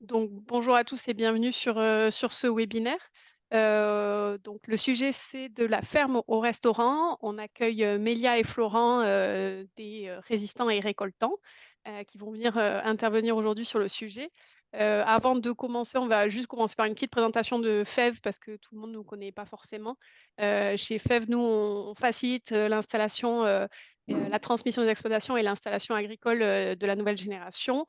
Donc, bonjour à tous et bienvenue sur ce webinaire. Donc le sujet, c'est de la ferme au restaurant. On accueille, Mélia et Florent, des, résistants et récoltants, qui vont venir, intervenir aujourd'hui sur le sujet. Avant de commencer, on va juste commencer par une petite présentation de FEV parce que tout le monde ne nous connaît pas forcément. Chez FEV, nous, on facilite, l'installation, la transmission des exploitations et l'installation agricole, de la nouvelle génération.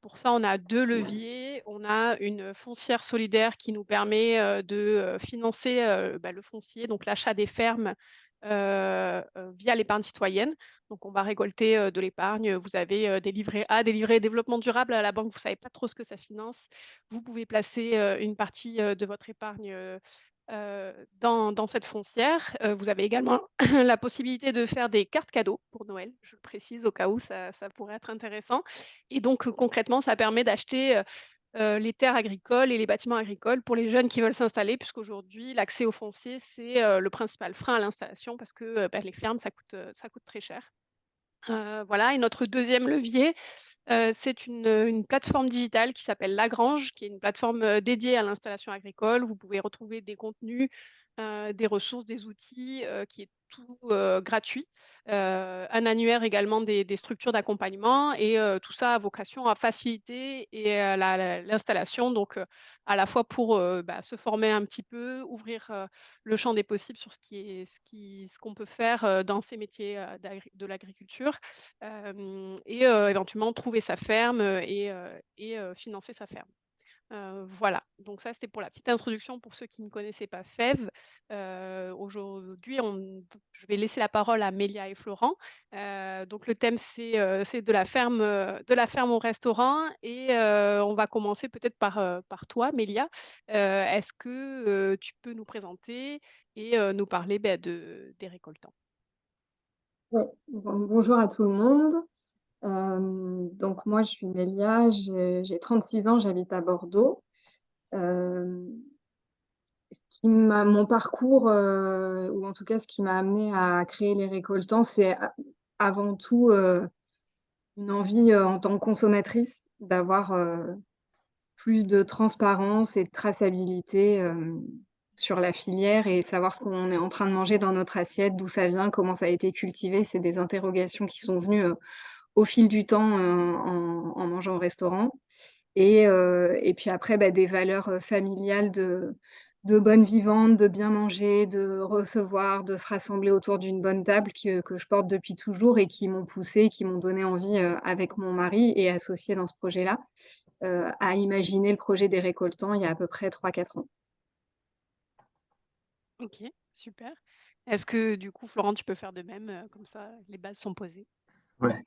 Pour ça, on a 2 leviers. On a une foncière solidaire qui nous permet, de, financer, le foncier, donc l'achat des fermes, via l'épargne citoyenne. Donc on va récolter, de l'épargne. Vous avez, des livrets A, des livrets développement durable à la banque, vous ne savez pas trop ce que ça finance. Vous pouvez placer, une partie, de votre épargne, dans cette foncière. Vous avez également la possibilité de faire des cartes cadeaux pour Noël, je le précise au cas où ça pourrait être intéressant. Et donc, concrètement, ça permet d'acheter, les terres agricoles et les bâtiments agricoles pour les jeunes qui veulent s'installer, puisqu'aujourd'hui, l'accès au foncier, c'est, le principal frein à l'installation parce que, les fermes, ça coûte très cher. Voilà, et notre deuxième levier, c'est une plateforme digitale qui s'appelle Lagrange, qui est une plateforme, dédiée à l'installation agricole. Vous pouvez retrouver des contenus, des ressources, des outils, qui est tout, gratuit. Un annuaire également des structures d'accompagnement et tout ça a vocation à faciliter et l'installation donc à la fois pour, se former un petit peu, ouvrir, le champ des possibles sur ce qu'on peut faire, dans ces métiers, de l'agriculture. Et éventuellement trouver sa ferme, financer sa ferme. Voilà, donc ça, c'était pour la petite introduction pour ceux qui ne connaissaient pas FEV. Aujourd'hui, je vais laisser la parole à Mélia et Florent. Donc le thème, c'est de la ferme au restaurant et on va commencer peut-être par toi, Mélia. Est-ce que, tu peux nous présenter et nous parler, des récoltants? Ouais, bonjour à tout le monde. Donc moi, je suis Mélia, j'ai 36 ans, j'habite à Bordeaux. Hem, mon parcours, ou en tout cas ce qui m'a amenée à créer les récoltants, c'est avant tout, une envie, en tant que consommatrice d'avoir, plus de transparence et de traçabilité, sur la filière et de savoir ce qu'on est en train de manger dans notre assiette, d'où ça vient, comment ça a été cultivé. C'est des interrogations qui sont venues, au fil du temps, en mangeant au restaurant et puis après, des valeurs, familiales de bonne vivante, de bien manger, de recevoir, de se rassembler autour d'une bonne table que je porte depuis toujours et qui m'ont poussée, qui m'ont donné envie, avec mon mari et associé dans ce projet-là, à imaginer le projet des récoltants il y a à peu près 3 4 ans. OK, super. Est-ce que du coup, Florent, tu peux faire de même, comme ça les bases sont posées? Ouais,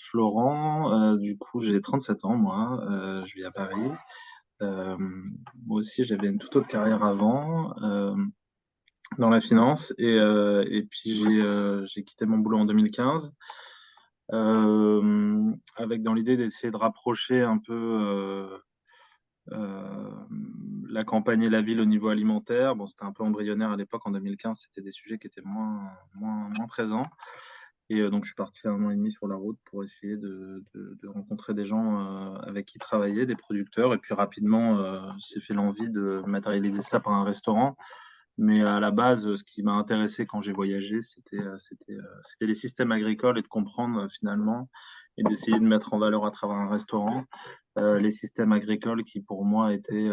Florent, du coup, j'ai 37 ans moi, je vis à Paris. Moi aussi, j'avais une toute autre carrière avant, dans la finance et puis j'ai quitté mon boulot en 2015, avec dans l'idée d'essayer de rapprocher un peu, la campagne et la ville au niveau alimentaire. Bon, c'était un peu embryonnaire à l'époque, en 2015, c'était des sujets qui étaient moins présents. Et donc je suis parti 1 an et demi sur la route pour essayer de rencontrer des gens, avec qui travailler, des producteurs et puis rapidement, s'est fait l'envie de matérialiser ça par un restaurant. Mais à la base, ce qui m'a intéressé quand j'ai voyagé, c'était les systèmes agricoles et de comprendre, finalement et d'essayer de mettre en valeur à travers un restaurant, les systèmes agricoles qui pour moi étaient,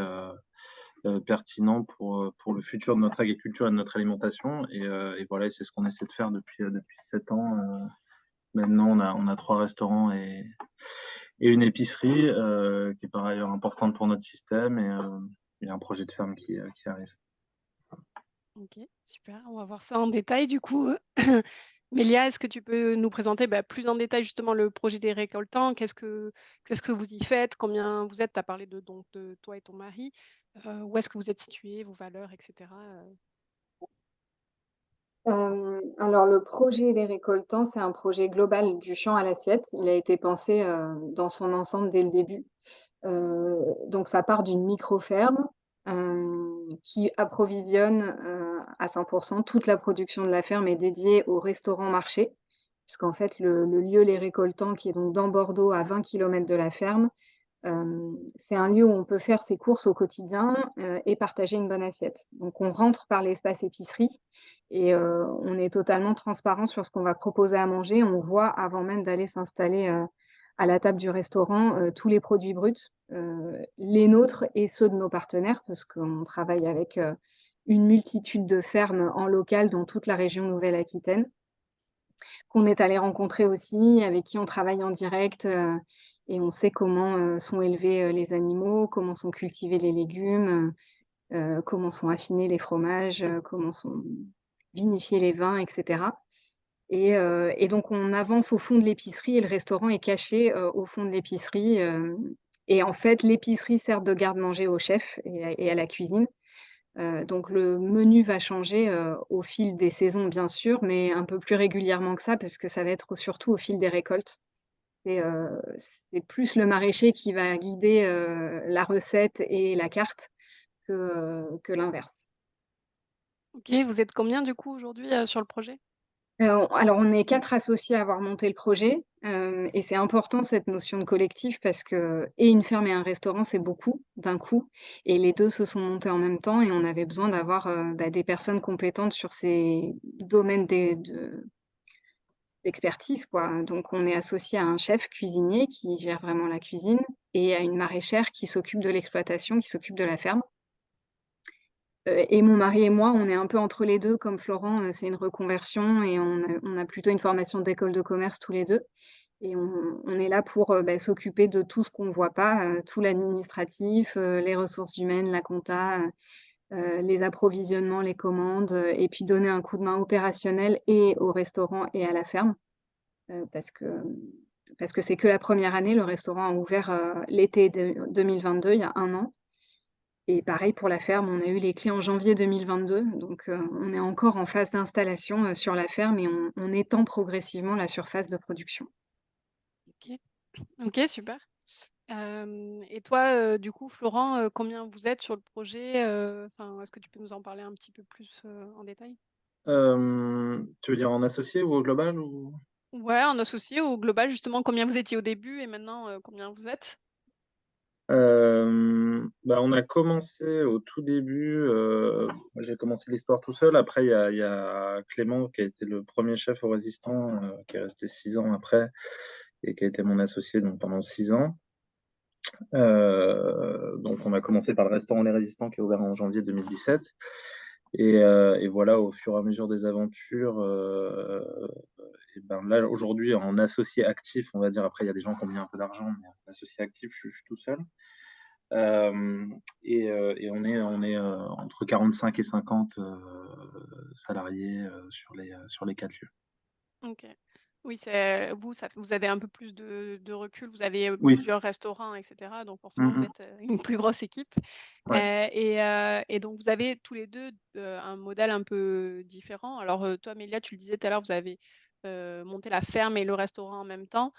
pertinents pour le futur de notre agriculture et de notre alimentation et voilà et c'est ce qu'on essaie de faire depuis 7 ans, maintenant, on a 3 restaurants et une épicerie, qui est par ailleurs importante pour notre système et un projet de ferme qui arrive. OK, super, on va voir ça en détail du coup. Mélia, est-ce que tu peux nous présenter, plus en détail justement le projet des récoltants? Qu'est-ce que vous y faites? Combien vous êtes? Tu as parlé de toi et ton mari. Où est-ce que vous êtes situés, vos valeurs et cetera, Alors le projet des récoltants, c'est un projet global du champ à l'assiette. Il a été pensé, dans son ensemble dès le début. Donc ça part d'une micro-ferme, qui approvisionne, à 100 toute la production de la ferme est dédiée au restaurant-marché. Puisqu'en fait le lieu Les Récoltants qui est donc dans Bordeaux à 20 kilomètres de la ferme, C'est un lieu où on peut faire ses courses au quotidien, et partager une bonne assiette. Donc on rentre par l'espace épicerie et on est totalement transparent sur ce qu'on va proposer à manger. On voit avant même d'aller s'installer, à la table du restaurant, tous les produits bruts, les nôtres et ceux de nos partenaires, parce qu'on travaille avec, une multitude de fermes en local dans toute la région Nouvelle-Aquitaine, qu'on est allé rencontrer aussi, avec qui on travaille en direct, et on sait comment, sont élevés, les animaux, comment sont cultivés les légumes, comment sont affinés les fromages, comment sont vinifiés les vins et cetera. Et donc on avance au fond de l'épicerie et le restaurant est caché, au fond de l'épicerie, et en fait, l'épicerie sert de garde-manger au chef et à la cuisine. Donc le menu va changer, au fil des saisons bien sûr, mais un peu plus régulièrement que ça parce que ça va être surtout au fil des récoltes. C'est plus le maraîcher qui va guider, la recette et la carte que l'inverse. OK, vous êtes combien du coup aujourd'hui, sur le projet? Alors on est 4 associés à avoir monté le projet, et c'est important cette notion de collectif parce que et une ferme et un restaurant, c'est beaucoup d'un coup et les 2 se sont montés en même temps et on avait besoin d'avoir, des personnes compétentes sur ces domaines d'expertise, quoi. Donc on est associé à un chef cuisinier qui gère vraiment la cuisine et à une maraîchère qui s'occupe de l'exploitation, qui s'occupe de la ferme. Et mon mari et moi, on est un peu entre les 2 comme Florent, c'est une reconversion et on a plutôt une formation d'école de commerce tous les 2 et on est là pour, s'occuper de tout ce qu'on ne voit pas, tout l'administratif, les ressources humaines, la compta, les approvisionnements, les commandes, et puis donner un coup de main opérationnel et au restaurant et à la ferme, parce que c'est que la première année. Le restaurant a ouvert, l'été de 2022, il y a 1 an. Et pareil pour la ferme, on a eu les clés en janvier 2022, donc on est encore en phase d'installation, sur la ferme et on étend progressivement la surface de production. OK. OK, super. Et toi, du coup, Florent, combien vous êtes sur le projet? Enfin, est-ce que tu peux nous en parler un petit peu plus, en détail? Tu veux dire en associé ou au global ou? Ouais, en associé, au global, justement, combien vous étiez au début et maintenant, combien vous êtes? On a commencé au tout début, moi j'ai commencé l'histoire tout seul. Après il y a Clément qui a été le premier chef au Résistant, qui est resté 6 ans après et qui a été mon associé donc pendant 6 ans. Donc on a commencé par le restaurant Les Résistants qui a ouvert en janvier 2017 et voilà, au fur et à mesure des aventures, là aujourd'hui en associé actif, on va dire, après il y a des gens qui ont mis un peu d'argent, mais en associé actif, je suis tout seul. Et on est entre 45 et 50 salariés sur les 4 lieux. OK. Oui, c'est vous, ça vous avez un peu plus de recul, vous avez, Oui. plusieurs restaurants et cetera, donc forcément vous Mmh. êtes, une plus grosse équipe. Ouais. Et donc vous avez tous les 2 un modèle un peu différent. Alors, toi, Mélia, tu le disais tout à l'heure, vous avez, monté la ferme et le restaurant en même temps.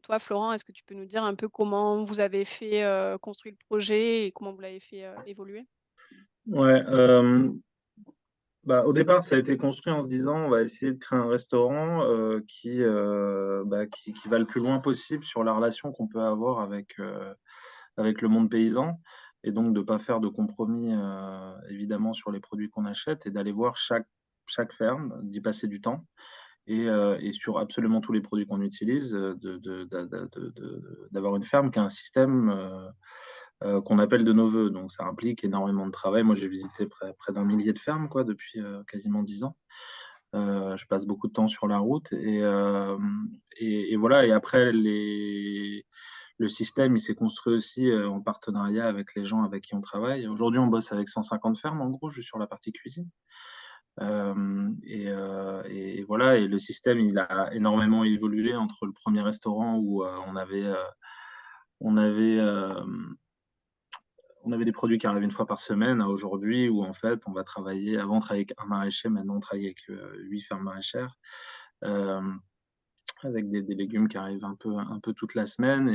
Toi, Florent, est-ce que tu peux nous dire un peu comment vous avez fait, construire le projet et comment vous l'avez fait, évoluer? Ouais, au départ, ça a été construit en se disant: «On va essayer de créer un restaurant, qui va le plus loin possible sur la relation qu'on peut avoir avec le monde paysan» et donc de pas faire de compromis, évidemment sur les produits qu'on achète et d'aller voir chaque ferme, d'y passer du temps et sur absolument tous les produits qu'on utilise, d'avoir une ferme qui a un système, qu'on appelle de nos vœux. Donc ça implique énormément de travail. Moi, j'ai visité près d'un millier de fermes, quoi, depuis, quasiment 10 ans. Je passe beaucoup de temps sur la route et voilà et après le système, il s'est construit aussi, en partenariat avec les gens avec qui on travaille. Aujourd'hui, on bosse avec 150 fermes, en gros, juste sur la partie cuisine. Et voilà et le système, il a énormément évolué entre le premier restaurant où, on avait, hem, on avait des produits qui arrivaient une fois par semaine à aujourd'hui où en fait, on va travailler avant on travaillait avec un maraîcher, maintenant on travaille avec, 8 fermes maraîchères, hem, avec des légumes qui arrivent un peu toute la semaine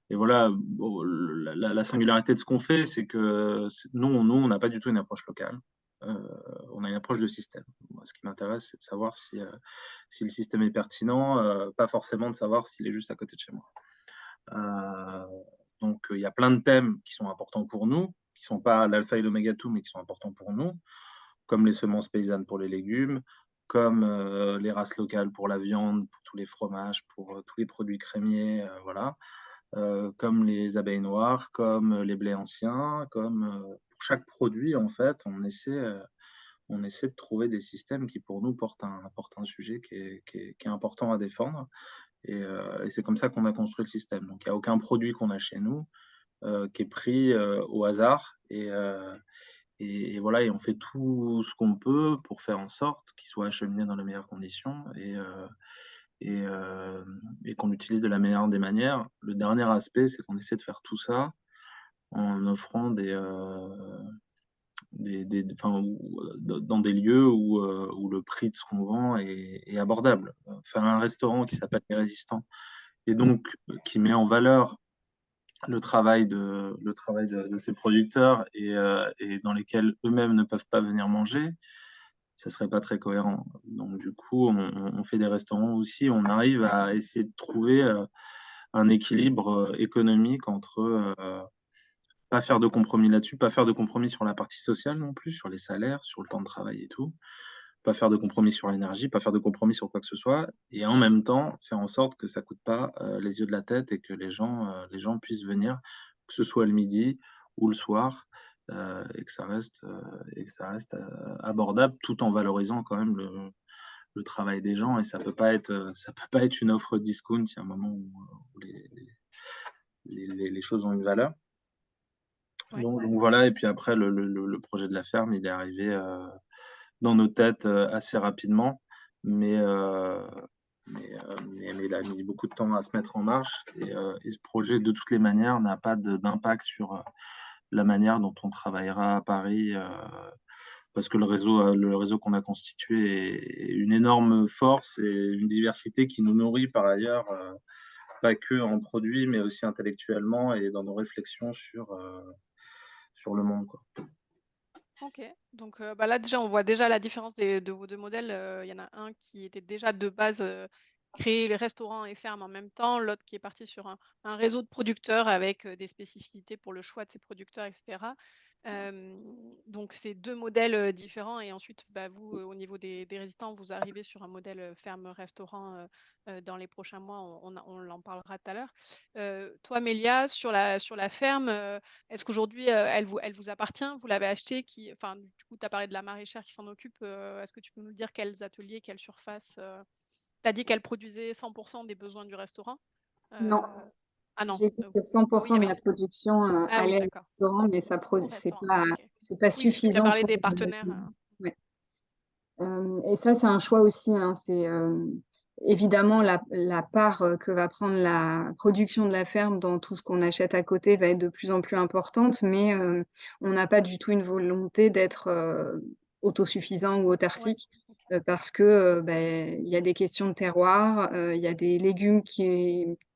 et voilà, bon, la singularité de ce qu'on fait, c'est que nous, on n'a pas du tout une approche locale. Heu, on a une approche de système. Moi, ce qui m'intéresse, c'est de savoir si le système est pertinent, pas forcément de savoir s'il est juste à côté de chez moi. Donc, il y a plein de thèmes qui sont importants pour nous, qui ne sont pas l'alpha et l'oméga de tout, mais qui sont importants pour nous, comme les semences paysannes pour les légumes, comme les races locales pour la viande, pour tous les fromages, pour tous les produits crémiers, voilà. Comme les abeilles noires, comme les blés anciens, comme pour chaque produit, en fait, on essaie de trouver des systèmes qui, pour nous, portent un sujet qui est important à défendre. Et c'est comme ça qu'on a construit le système. Donc, il n'y a aucun produit qu'on a chez nous qui est pris au hasard. Et voilà, et on fait tout ce qu'on peut pour faire en sorte qu'il soit acheminé dans les meilleures conditions et qu'on l'utilise de la meilleure des manières. Le dernier aspect, c'est qu'on essaie de faire tout ça en offrant enfin, dans des lieux où le prix de ce qu'on vend est abordable. Faire un restaurant qui s'appelle Les Résistants et donc qui met en valeur le travail de ces producteurs et dans lesquels eux-mêmes ne peuvent pas venir manger, ça serait pas très cohérent. Donc du coup, on fait des restaurants aussi, on arrive à essayer de trouver un équilibre économique entre pas faire de compromis là-dessus, pas faire de compromis sur la partie sociale non plus, sur les salaires, sur le temps de travail et tout, pas faire de compromis sur l'énergie, pas faire de compromis sur quoi que ce soit, et en même temps faire en sorte que ça coûte pas les yeux de la tête et que les gens puissent venir, que ce soit le midi ou le soir, et que ça reste abordable tout en valorisant quand même le travail des gens. Et ça peut pas être une offre discount. Il y a un moment où les choses ont une valeur. Ouais. Donc voilà. Et puis après, le projet de la ferme, il est arrivé dans nos têtes assez rapidement, mais, euh, mais il a mis beaucoup de temps à se mettre en marche. Et ce projet, de toutes les manières, n'a pas d'impact sur la manière dont on travaillera à Paris, parce que le réseau qu'on a constitué est une énorme force et une diversité qui nous nourrit par ailleurs, pas que en produits, mais aussi intellectuellement et dans nos réflexions sur le monde, quoi. OK. Donc, bah, là, déjà, on voit déjà la différence de vos 2 modèles. Il y en a un qui était déjà de base, créer les restaurants et fermes en même temps, l'autre qui est parti sur un réseau de producteurs avec, des spécificités pour le choix de ces producteurs et cetera. Donc c'est 2 modèles, différents et ensuite, bah, vous, au niveau des résistants, vous arrivez sur un modèle, ferme-restaurant, dans les prochains mois. On en parlera tout à l'heure. Toi, Mélia, sur la ferme, est-ce qu'aujourd'hui, elle vous appartient? Vous l'avez achetée? Enfin, du coup, tu as parlé de la maraîchère qui s'en occupe. Est-ce que tu peux nous dire quels ateliers, quelle surface? Tu as dit qu'elle produisait 100 des besoins du restaurant? Non, Ah non, j'ai dit que ah oui, il y 100 de avait la production ah oui, allait au d'accord, restaurant, mais au c'est restaurant, pas, OK. c'est pas Oui, puisque tu as suffisant parlé pour. des partenaires, Ouais. Et ça, c'est un choix aussi, hein. C'est évidemment la part que va prendre la production de la ferme dans tout ce qu'on achète à côté va être de plus en plus importante, mais on n'a pas du tout une volonté d'être autosuffisant ou ouais, autarcique OK. parce que il y a des questions de terroir, il y a des légumes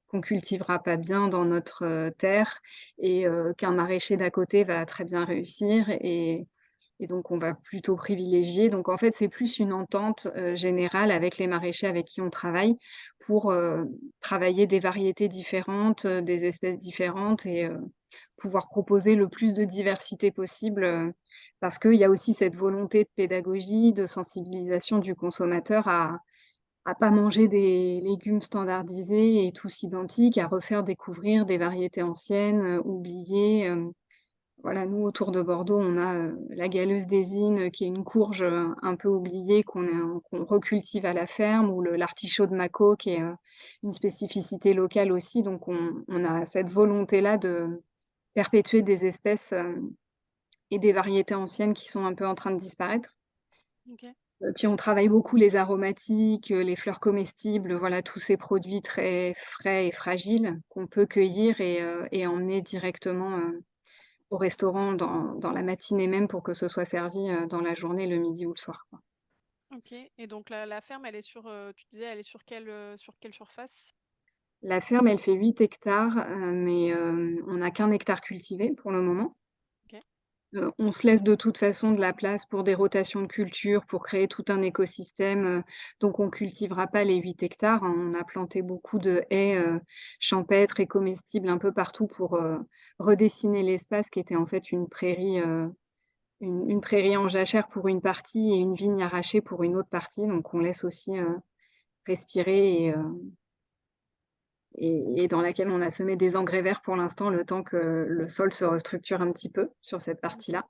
qu'on cultivera pas bien dans notre terre et qu'un maraîcher d'à côté va très bien réussir et donc on va plutôt privilégier donc en fait, c'est plus une entente, générale avec les maraîchers avec qui on travaille pour, travailler des variétés différentes, des espèces différentes et pouvoir proposer le plus de diversité possible, parce qu'il y a aussi cette volonté de pédagogie, de sensibilisation du consommateur à pas manger des légumes standardisés et tous identiques, à refaire découvrir des variétés anciennes, oubliées, voilà, nous, autour de Bordeaux, on a, la galeuse des Innes, qui est une courge, un peu oubliée qu'on recultive à la ferme ou le l'artichaut de Mâcon qui est, une spécificité locale aussi. Donc on a cette volonté-là de perpétuer des espèces, et des variétés anciennes qui sont un peu en train de disparaître. OK. Puis on travaille beaucoup les aromatiques, les fleurs comestibles, voilà, tous ces produits très frais et fragiles qu'on peut cueillir et emmener directement, au restaurant dans la matinée même pour que ce soit servi, dans la journée, le midi ou le soir, quoi. OK et donc la ferme, elle est sur, tu disais, elle est sur quelle surface? La ferme, elle fait 8 hectares, mais on n'a qu'1 hectare cultivé pour le moment. OK. On se laisse de toute façon de la place pour des rotations de culture, pour créer tout un écosystème, donc on cultivera pas les 8 hectares, hein. On a planté beaucoup de haies, champêtres et comestibles un peu partout pour, redessiner l'espace qui était en fait une prairie, une prairie en jachère pour une partie et une vigne arrachée pour une autre partie, donc on laisse aussi, respirer et dans laquelle on a semé des engrais verts pour l'instant, le temps que le sol se restructure un petit peu sur cette partie-là.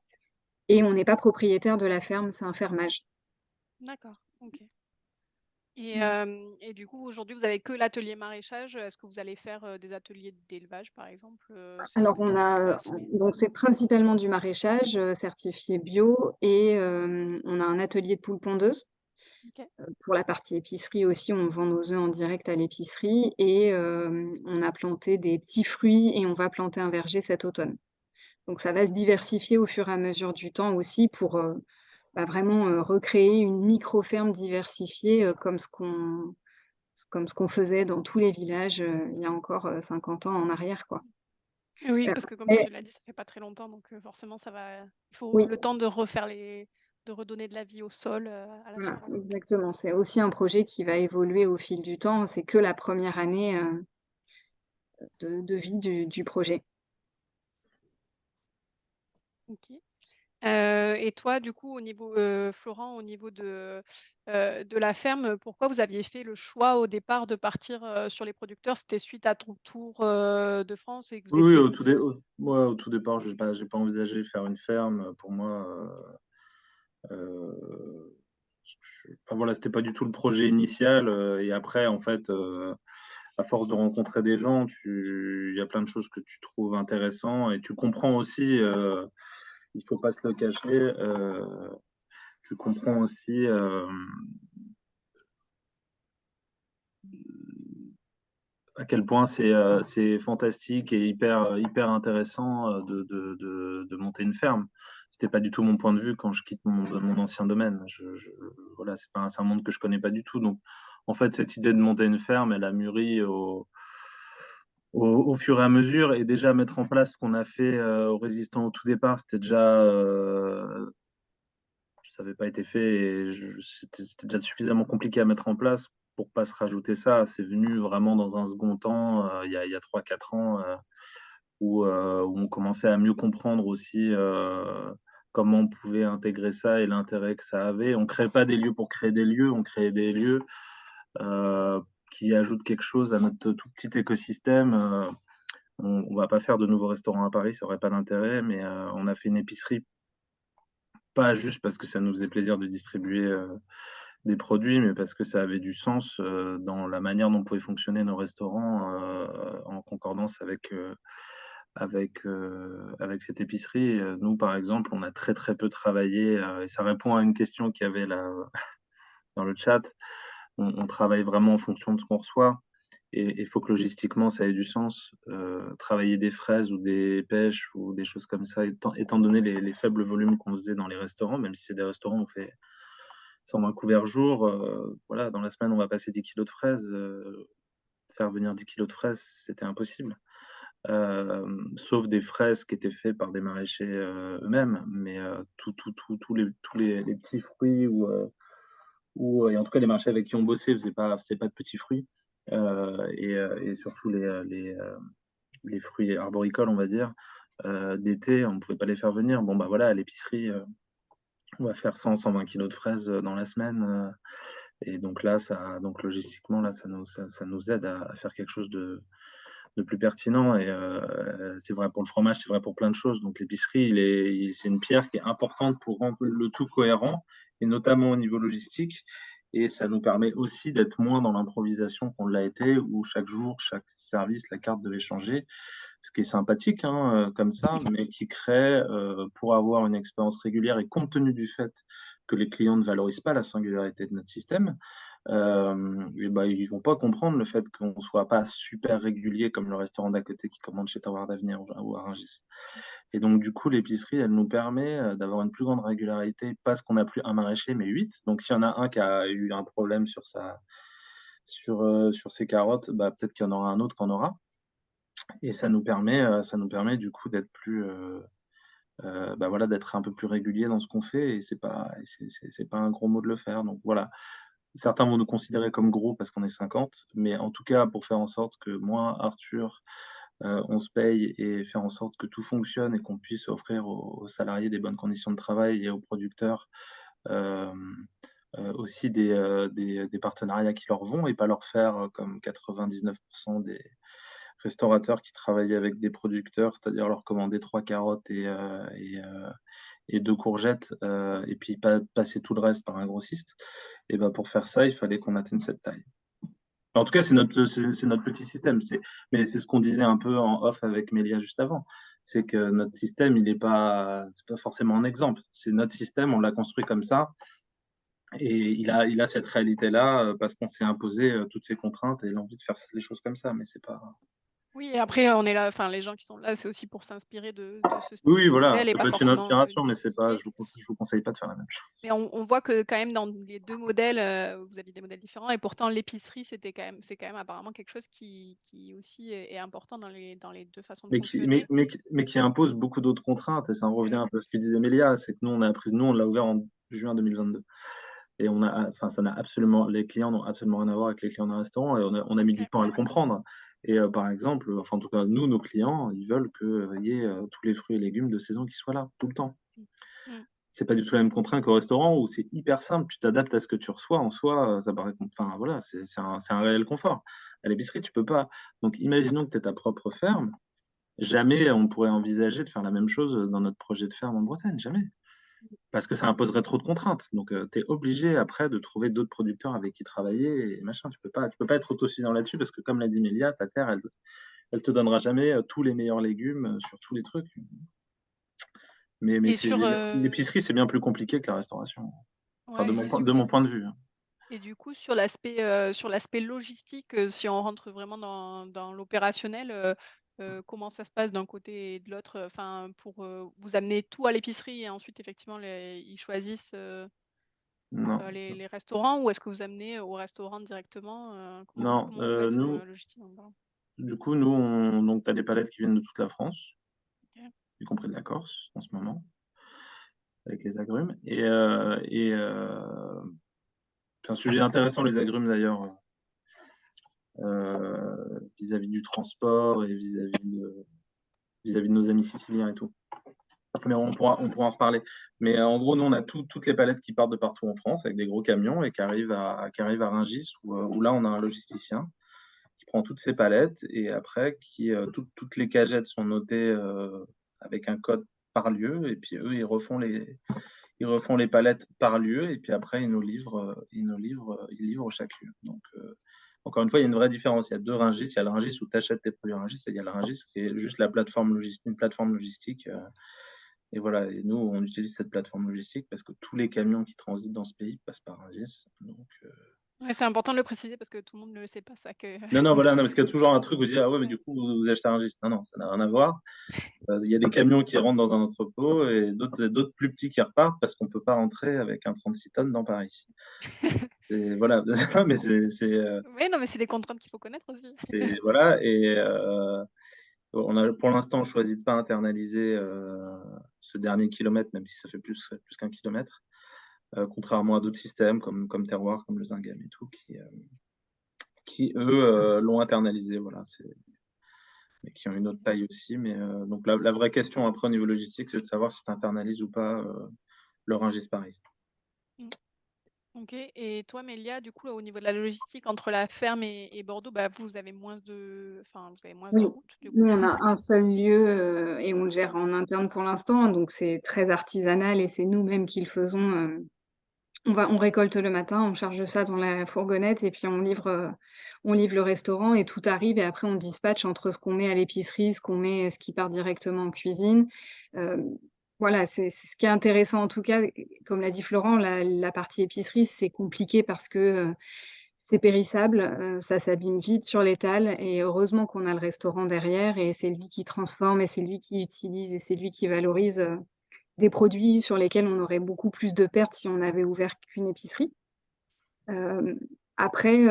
Et on n'est pas propriétaire de la ferme, c'est un fermage. D'accord, OK. Mmh. Et du coup, aujourd'hui, vous avez que l'atelier maraîchage. Est-ce que vous allez faire, des ateliers d'élevage, par exemple? C'est un Alors peu on dans vos a classes, mais donc c'est principalement du maraîchage, certifié bio et on a un atelier de poules pondeuses. OK. Pour la partie épicerie aussi, on vend nos œufs en direct à l'épicerie et on a planté des petits fruits et on va planter un verger cet automne. Donc ça va se diversifier au fur et à mesure du temps aussi pour, vraiment, recréer une micro-ferme diversifiée, comme ce qu'on faisait dans tous les villages, il y a encore, 50 ans en arrière, quoi. Oui, parce que comme tu Après l'as dit, ça fait pas très longtemps, donc forcément, il faut oui, le temps de redonner de la vie au sol, à la voilà, suite. exactement. C'est aussi un projet qui va évoluer au fil du temps. C'est que la première année, de vie du projet. OK. Et toi, du coup, au niveau, Florent, au niveau de la ferme, pourquoi vous aviez fait le choix au départ de partir, sur les producteurs? C'était suite à ton tour, de France et que vous Oui, oui, étiez au tout dé plus au ouais, au tout départ, j'ai pas envisagé de faire une ferme, pour moi, enfin voilà, c'était pas du tout le projet initial, et après en fait, à force de rencontrer des gens, il y a plein de choses que tu trouves intéressant et tu comprends aussi, il faut pas se le cacher, tu comprends aussi, à quel point c'est fantastique et hyper intéressant, de monter une ferme. C'était pas du tout mon point de vue quand je quitte mon ancien domaine. Voilà, c'est un monde que je connais pas du tout, donc en fait, cette idée de monter une ferme, elle a mûri au fur et à mesure, et déjà mettre en place ce qu'on a fait, aux résistants au tout départ, c'était déjà, ça avait pas été fait et c'était déjà suffisamment compliqué à mettre en place pour pas se rajouter ça. C'est venu vraiment dans un second temps, il y a 3-4 ans, où on commençait à mieux comprendre aussi, comment on pouvait intégrer ça et l'intérêt que ça avait. On créait pas des lieux pour créer des lieux, on créait des lieux, heu, qui ajoutent quelque chose à notre tout petit écosystème. On va pas faire de nouveaux restaurants à Paris, ça aurait pas d'intérêt, mais on a fait une épicerie, pas juste parce que ça nous faisait plaisir de distribuer, des produits, mais parce que ça avait du sens, dans la manière dont pouvaient fonctionner nos restaurants, en concordance avec cette épicerie. Nous, par exemple, on a très, très peu travaillé, et ça répond à une question qu'il y avait là, dans le chat. On travaille vraiment en fonction de ce qu'on reçoit, et il faut que logistiquement ça ait du sens. Travailler des fraises ou des pêches ou des choses comme ça, étant donné les faibles volumes qu'on faisait dans les restaurants, même si c'est des restaurants où on fait 120 couverts jour, voilà, dans la semaine, on va passer 10 kilogrammes de fraises, faire venir 10 kilogrammes de fraises, c'était impossible. Sauf des fraises qui étaient faites par des maraîchers, eux-mêmes, mais tous les petits fruits et en tout cas les marchés avec qui on bossait faisaient pas de petits fruits, et surtout les fruits arboricoles, on va dire, d'été, on ne pouvait pas les faire venir. Bon, bah, voilà, à l'épicerie, on va faire 100-120 kilogrammes de fraises, dans la semaine, et donc logistiquement, là, ça nous aide à faire quelque chose de plus pertinent, et c'est vrai pour le fromage, c'est vrai pour plein de choses. Donc l'épicerie, c'est une pierre qui est importante pour rendre le tout cohérent, et notamment au niveau logistique, et ça nous permet aussi d'être moins dans l'improvisation qu'on l'a été, où chaque jour, chaque service, la carte devait changer. Ce qui est sympathique, hein, comme ça, mais qui crée, pour avoir une expérience régulière et compte tenu du fait que les clients ne valorisent pas la singularité de notre système, et bah, ils vont pas comprendre le fait qu'on soit pas super régulier comme le restaurant d'à côté qui commande chez Tawar d'Avenir ou à Rungis. Et donc du coup, l'épicerie, elle nous permet, d'avoir une plus grande régularité parce qu'on n'a plus un maraîcher, mais 8. Donc s'il y en a un qui a eu un problème sur ses carottes, bah, peut-être qu'il y en aura un autre qui en aura, et ça nous permet du coup voilà, d'être un peu plus régulier dans ce qu'on fait et c'est pas un gros mot de le faire, donc voilà. Certains vont nous considérer comme gros parce qu'on est 50, mais en tout cas, pour faire en sorte que moi, Arthur, on se paye et faire en sorte que tout fonctionne et qu'on puisse offrir aux salariés des bonnes conditions de travail et aux producteurs, hem, aussi des partenariats qui leur vont et pas leur faire, comme 99 des restaurateurs qui travaillaient avec des producteurs, c'est-à-dire leur commander 3 carottes et 2 courgettes, et puis passer tout le reste par un grossiste. Et bah, pour faire ça, il fallait qu'on atteigne cette taille. En tout cas, c'est notre petit système. Mais c'est ce qu'on disait un peu en off avec Mélia juste avant. C'est que notre système, c'est pas forcément un exemple. C'est notre système, on l'a construit comme ça, et il a cette réalité-là, parce qu'on s'est imposé toutes ces contraintes et l'envie de faire les choses comme ça. Mais c'est pas. Oui, et après, on est là, enfin, les gens qui sont là, c'est aussi pour s'inspirer de ce Oui, style oui, de voilà, modèle et ça pas peut être une forcément, inspiration, mais c'est pas. dupliquer. Je vous conseille pas de faire la même chose. Mais on voit que quand même dans les 2 modèles, vous aviez des modèles différents et pourtant l'épicerie, c'est quand même apparemment quelque chose qui aussi est important dans les 2 façons de fonctionner. Mais qui impose beaucoup d'autres contraintes, et ça en revient Ouais, un peu à ce que disait Mélia, c'est que nous, on l'a ouvert en juin 2022. Et enfin, les clients n'ont absolument rien à voir avec les clients d'un restaurant, et on a mis du OK. temps à le comprendre. Et par exemple, enfin, en tout cas, nous, nos clients, ils veulent qu'il y ait tous les fruits et légumes de saison qui soient là, tout le temps. Mmh. Mmh. C'est pas du tout la même contrainte qu'au restaurant où c'est hyper simple, tu t'adaptes à ce que tu reçois. En soi, ça paraît, enfin voilà, c'est un réel confort. À l'épicerie, tu peux pas. Donc, imaginons que tu es ta propre ferme. Jamais on pourrait envisager de faire la même chose dans notre projet de ferme en Bretagne, jamais. Parce que ça imposerait trop de contraintes. Donc, tu es obligé après de trouver d'autres producteurs avec qui travailler et machin. Tu peux pas être autosuffisant là-dessus parce que, comme l'a dit Mélia, ta terre, elle te donnera jamais tous les meilleurs légumes sur tous les trucs. Mais Et sur, l'épicerie, c'est bien plus compliqué que la restauration. Enfin, ouais, et du de coup mon point de vue, hein. sur l'aspect logistique, si on rentre vraiment dans l'opérationnel, comment ça se passe d'un côté et de l'autre? Enfin, pour, vous amenez tout à l'épicerie et ensuite effectivement ils choisissent, Non, les restaurants, ou est-ce que vous amenez au restaurant directement? non, Comment vous faites, nous, logistiquement parlant? du coup, donc, tu as des palettes qui viennent de toute la France, OK. y compris de la Corse en ce moment, avec les agrumes. C'est un sujet intéressant, les agrumes d'ailleurs, vis-à-vis du transport et vis-à-vis de nos amis siciliens et tout. Mais on pourra en reparler. Mais en gros, nous, on a toutes les palettes qui partent de partout en France avec des gros camions et qui arrivent à Rungis, où là, on a un logisticien qui prend toutes ces palettes et après, toutes les cagettes sont notées avec un code par lieu, et puis eux, ils refont les palettes par lieu, et puis après, ils livrent chaque lieu. Donc, encore une fois, il y a une vraie différence. Il y a deux Rungis. Il y a le Rungis où tu achètes tes produits Rungis, et il y a le Rungis qui est juste une plateforme logistique. Et voilà, et nous, on utilise cette plateforme logistique parce que tous les camions qui transitent dans ce pays passent par Rungis. Donc, Ouais, c'est important de le préciser parce que tout le monde ne le sait pas ça que non, non, voilà, non, parce qu'il y a toujours un truc où tu dis, ah ouais, mais du coup, vous achetez un Rungis. Non, non, ça n'a rien à voir. Il y a des camions qui rentrent dans un entrepôt et d'autres plus petits qui repartent parce qu'on ne peut pas rentrer avec un 36 tonnes dans Paris. Et voilà, non, mais Oui, non, mais c'est des contraintes qu'il faut connaître aussi. voilà. Et on a pour l'instant choisi de ne pas internaliser ce dernier kilomètre, même si ça fait plus qu'un kilomètre, contrairement à d'autres systèmes comme Terroir, comme le Zingam et tout, qui eux, l'ont internalisé. Voilà, mais qui ont une autre taille aussi. Mais donc la vraie question après au niveau logistique, c'est de savoir si tu internalises ou pas le Rungis Paris. Mmh. OK, et toi, Mélia, du coup, au niveau de la logistique entre la ferme et Bordeaux, bah, vous avez vous avez moins de Oui, routes, du nous, coup? on a un seul lieu, et on le gère en interne pour l'instant, donc c'est très artisanal et c'est nous-mêmes qui le faisons, on récolte le matin, on charge ça dans la fourgonnette et puis on livre le restaurant et tout arrive et après on dispatche entre ce qu'on met à l'épicerie, ce qui part directement en cuisine. Hem, voilà, c'est ce qui est intéressant en tout cas, comme l'a dit Florent, la partie épicerie, c'est compliqué parce que, c'est périssable, ça s'abîme vite sur l'étal et heureusement qu'on a le restaurant derrière et c'est lui qui transforme et c'est lui qui utilise et c'est lui qui valorise, des produits sur lesquels on aurait beaucoup plus de pertes si on avait ouvert qu'une épicerie. Hem, après,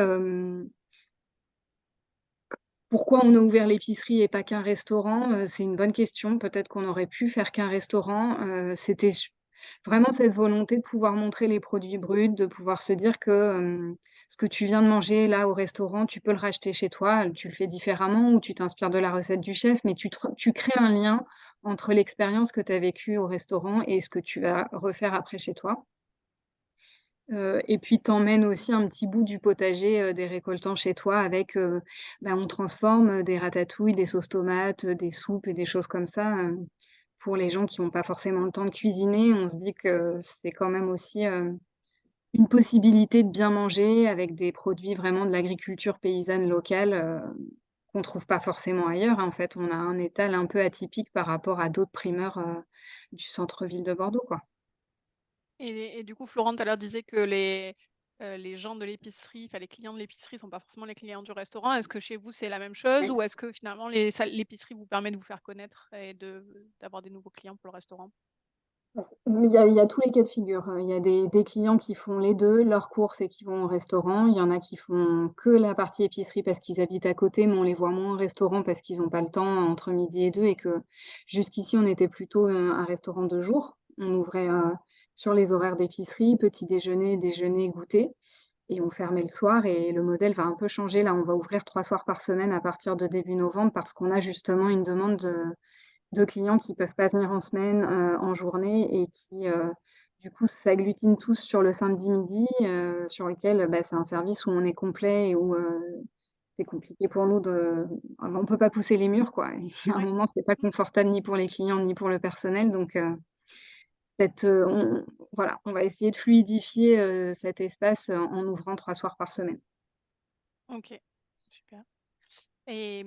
Pourquoi on a ouvert l'épicerie et pas qu'un restaurant? C'est une bonne question. Peut-être qu'on aurait pu faire qu'un restaurant. C'était vraiment cette volonté de pouvoir montrer les produits bruts, de pouvoir se dire que, ce que tu viens de manger là au restaurant, tu peux le racheter chez toi, tu le fais différemment ou tu t'inspires de la recette du chef, mais tu crées un lien entre l'expérience que tu as vécue au restaurant et ce que tu vas refaire après chez toi. Et puis tu emmènes aussi un petit bout du potager, des récoltants chez toi avec, on transforme, des ratatouilles, des sauces tomates, des soupes et des choses comme ça, pour les gens qui ont pas forcément le temps de cuisiner. On se dit que c'est quand même aussi, une possibilité de bien manger avec des produits vraiment de l'agriculture paysanne locale, qu'on trouve pas forcément ailleurs, hein. En fait, on a un étal un peu atypique par rapport à d'autres primeurs, du centre-ville de Bordeaux, quoi. Et du coup, Florent tout à l'heure disait que les gens de l'épicerie, enfin les clients de l'épicerie sont pas forcément les clients du restaurant. Est-ce que chez vous, c'est la même chose ou est-ce que finalement l'épicerie vous permet de vous faire connaître et d'avoir des nouveaux clients pour le restaurant? Il y a tous les cas de figure, il y a des clients qui font les 2, leurs courses et qui vont au restaurant. Il y en a qui font que la partie épicerie parce qu'ils habitent à côté, mais on les voit moins au restaurant parce qu'ils ont pas le temps entre midi et 2 et que jusqu'ici, on était plutôt, un restaurant de jour. On ouvrait, sur les horaires d'épicerie, petit déjeuner, déjeuner, goûter et on fermait le soir et le modèle va un peu changer. Là, on va ouvrir 3 soirs par semaine à partir de début novembre parce qu'on a justement une demande de clients qui peuvent pas venir en semaine, en journée et qui, du coup, s'agglutinent tous sur le samedi midi, sur lequel, c'est un service où on est complet et où, c'est compliqué pour nous on peut pas pousser les murs, quoi. Et à un Oui. moment, c'est pas confortable ni pour les clients ni pour le personnel donc on va essayer de fluidifier, cet espace, en ouvrant 3 soirs par semaine. OK, super. Et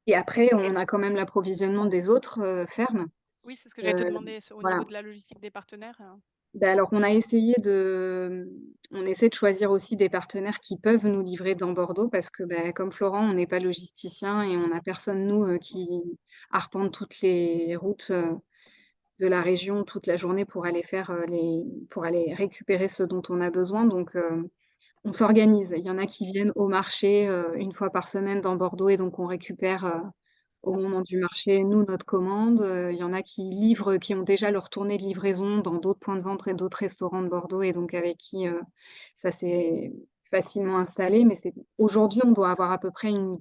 Et après, et on a quand même l'approvisionnement des autres, fermes. oui, c'est ce que j'allais te Heu, demander au voilà. niveau de la logistique des partenaires, Alors on a essayé on essaie de choisir aussi des partenaires qui peuvent nous livrer dans Bordeaux parce que, comme Florent, on n'est pas logisticien et on a personne nous, qui arpente toutes les routes, de la région toute la journée pour aller faire, pour aller récupérer ce dont on a besoin donc on s'organise. Il y en a qui viennent au marché, 1 fois par semaine dans Bordeaux et donc on récupère, au moment du marché, nous, notre commande. Il y en a qui livrent, qui ont déjà leur tournée de livraison dans d'autres points de vente et d'autres restaurants de Bordeaux et donc avec qui, ça s'est facilement installé. Mais c'est aujourd'hui, on doit avoir à peu près une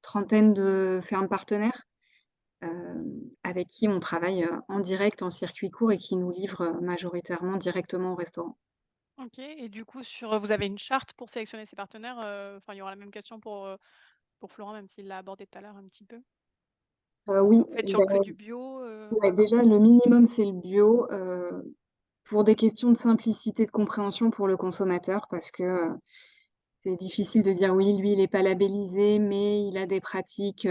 trentaine de fermes partenaires, avec qui on travaille, en direct, en circuit court et qui nous livrent, majoritairement directement au restaurant. OK. Et du coup vous avez une charte pour sélectionner ces partenaires, enfin il y aura la même question pour Florent, même s'il l'a abordé tout à l'heure un petit peu? Est-ce que Oui, vous faites sur que du bio, ouais, déjà le minimum, c'est le bio, pour des questions de simplicité de compréhension pour le consommateur parce que, c'est difficile de dire: «Oui, lui, il est pas labellisé, mais il a des pratiques,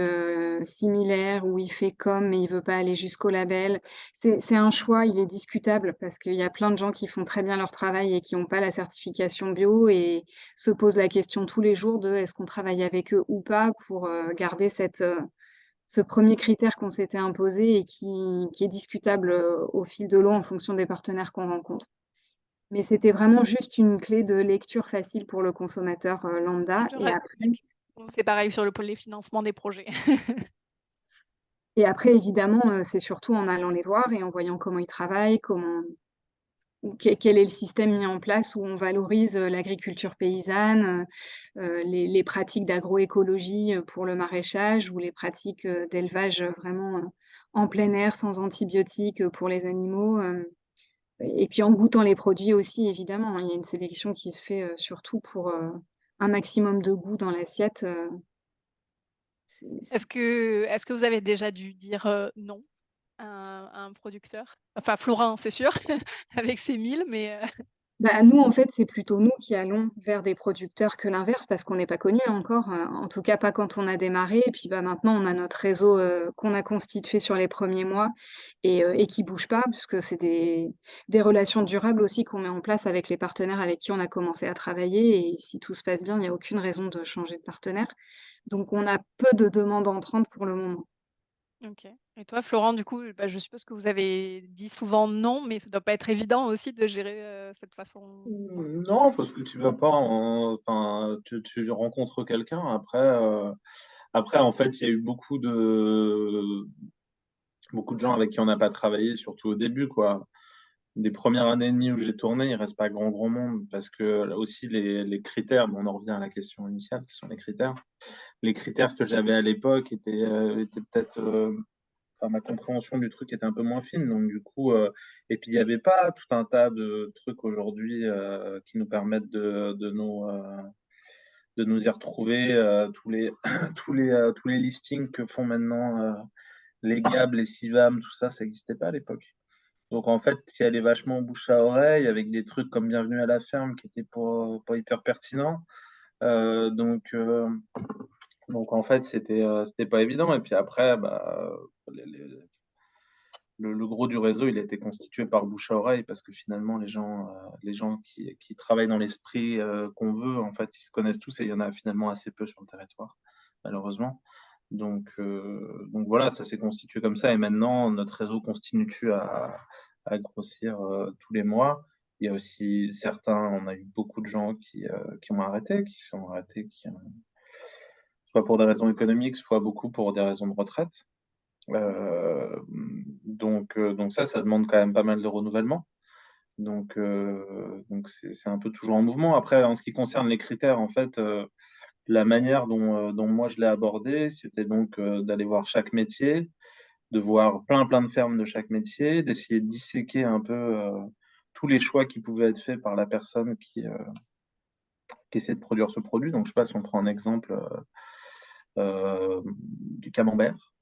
similaires ou il fait comme, mais il veut pas aller jusqu'au label». C'est un choix, il est discutable parce qu'il y a plein de gens qui font très bien leur travail et qui ont pas la certification bio et se posent la question tous les jours de: «Est-ce qu'on travaille avec eux ou pas?» pour, garder ce premier critère qu'on s'était imposé et qui est discutable, au fil de l'eau en fonction des partenaires qu'on rencontre. Mais c'était vraiment juste une clé de lecture facile pour le consommateur, lambda je ra c'est pareil sur les financements des projets. et après évidemment, c'est surtout en allant les voir et en voyant comment ils travaillent, comment ou quel est le système mis en place où on valorise, l'agriculture paysanne, les pratiques d'agroécologie, pour le maraîchage ou les pratiques, d'élevage, vraiment, en plein air sans antibiotiques, pour les animaux, et puis en goûtant les produits aussi évidemment, hein. Il y a une sélection qui se fait, surtout pour, un maximum de goût dans l'assiette, c'est Est-ce que vous avez déjà dû dire, non à un producteur? Enfin Florent, c'est sûr, avec ses 1000, mais Nous, en fait, c'est plutôt nous qui allons vers des producteurs que l'inverse parce qu'on n'est pas connus encore, en tout cas pas quand on a démarré et puis, maintenant on a notre réseau, qu'on a constitué sur les premiers mois et qui bouge pas puisque c'est des relations durables aussi qu'on met en place avec les partenaires avec qui on a commencé à travailler et si tout se passe bien, il y a aucune raison de changer de partenaire. Donc on a peu de demandes entrantes pour le moment. OK. Et toi Florent, du coup, je suppose que vous avez dit souvent non, mais ça doit pas être évident aussi de gérer, cette façon. Non, parce que tu vas pas en enfin, tu rencontres quelqu'un après, Après, en fait, il y a eu beaucoup de gens avec qui on n'a pas travaillé, surtout au début, quoi. Des premières années et demie où j'ai tourné, il reste pas grand monde parce que là aussi les critères, bon, on en revient à la question initiale, qui sont les critères. Les critères que j'avais à l'époque étaient peut-être, enfin, ma compréhension du truc était un peu moins fine, donc du coup, et puis il n'y avait pas tout un tas de trucs aujourd'hui qui nous permettent de nous y retrouver, tous les tous les listings que font maintenant les Gab, les Sivam, tout ça, ça n'existait pas à l'époque. Donc en fait, tu y allais vachement bouche à oreille avec des trucs comme Bienvenue à la ferme qui étaient pas hyper pertinents. Euh, donc, euh, donc en fait, c'était pas évident. Et puis après, bah, le gros du réseau, il a été constitué par bouche à oreille parce que finalement, les gens qui travaillent dans l'esprit qu'on veut, en fait, ils se connaissent tous et il y en a finalement assez peu sur le territoire, malheureusement. Donc voilà, ça s'est constitué comme ça et maintenant, notre réseau continue à grossir tous les mois. Il y a aussi certains, on a eu beaucoup de gens qui ont arrêté, qui sont arrêtés, soit pour des raisons économiques, soit beaucoup pour des raisons de retraite. Euh, donc ça demande quand même pas mal de renouvellement. Donc c'est un peu toujours en mouvement. Après, en ce qui concerne les critères, en fait, la manière dont moi je l'ai abordé, c'était donc d'aller voir chaque métier, de voir plein de fermes de chaque métier, d'essayer de disséquer un peu tous les choix qui pouvaient être faits par la personne qui essaie de produire ce produit. Donc je sais pas si on prend un exemple du camembert.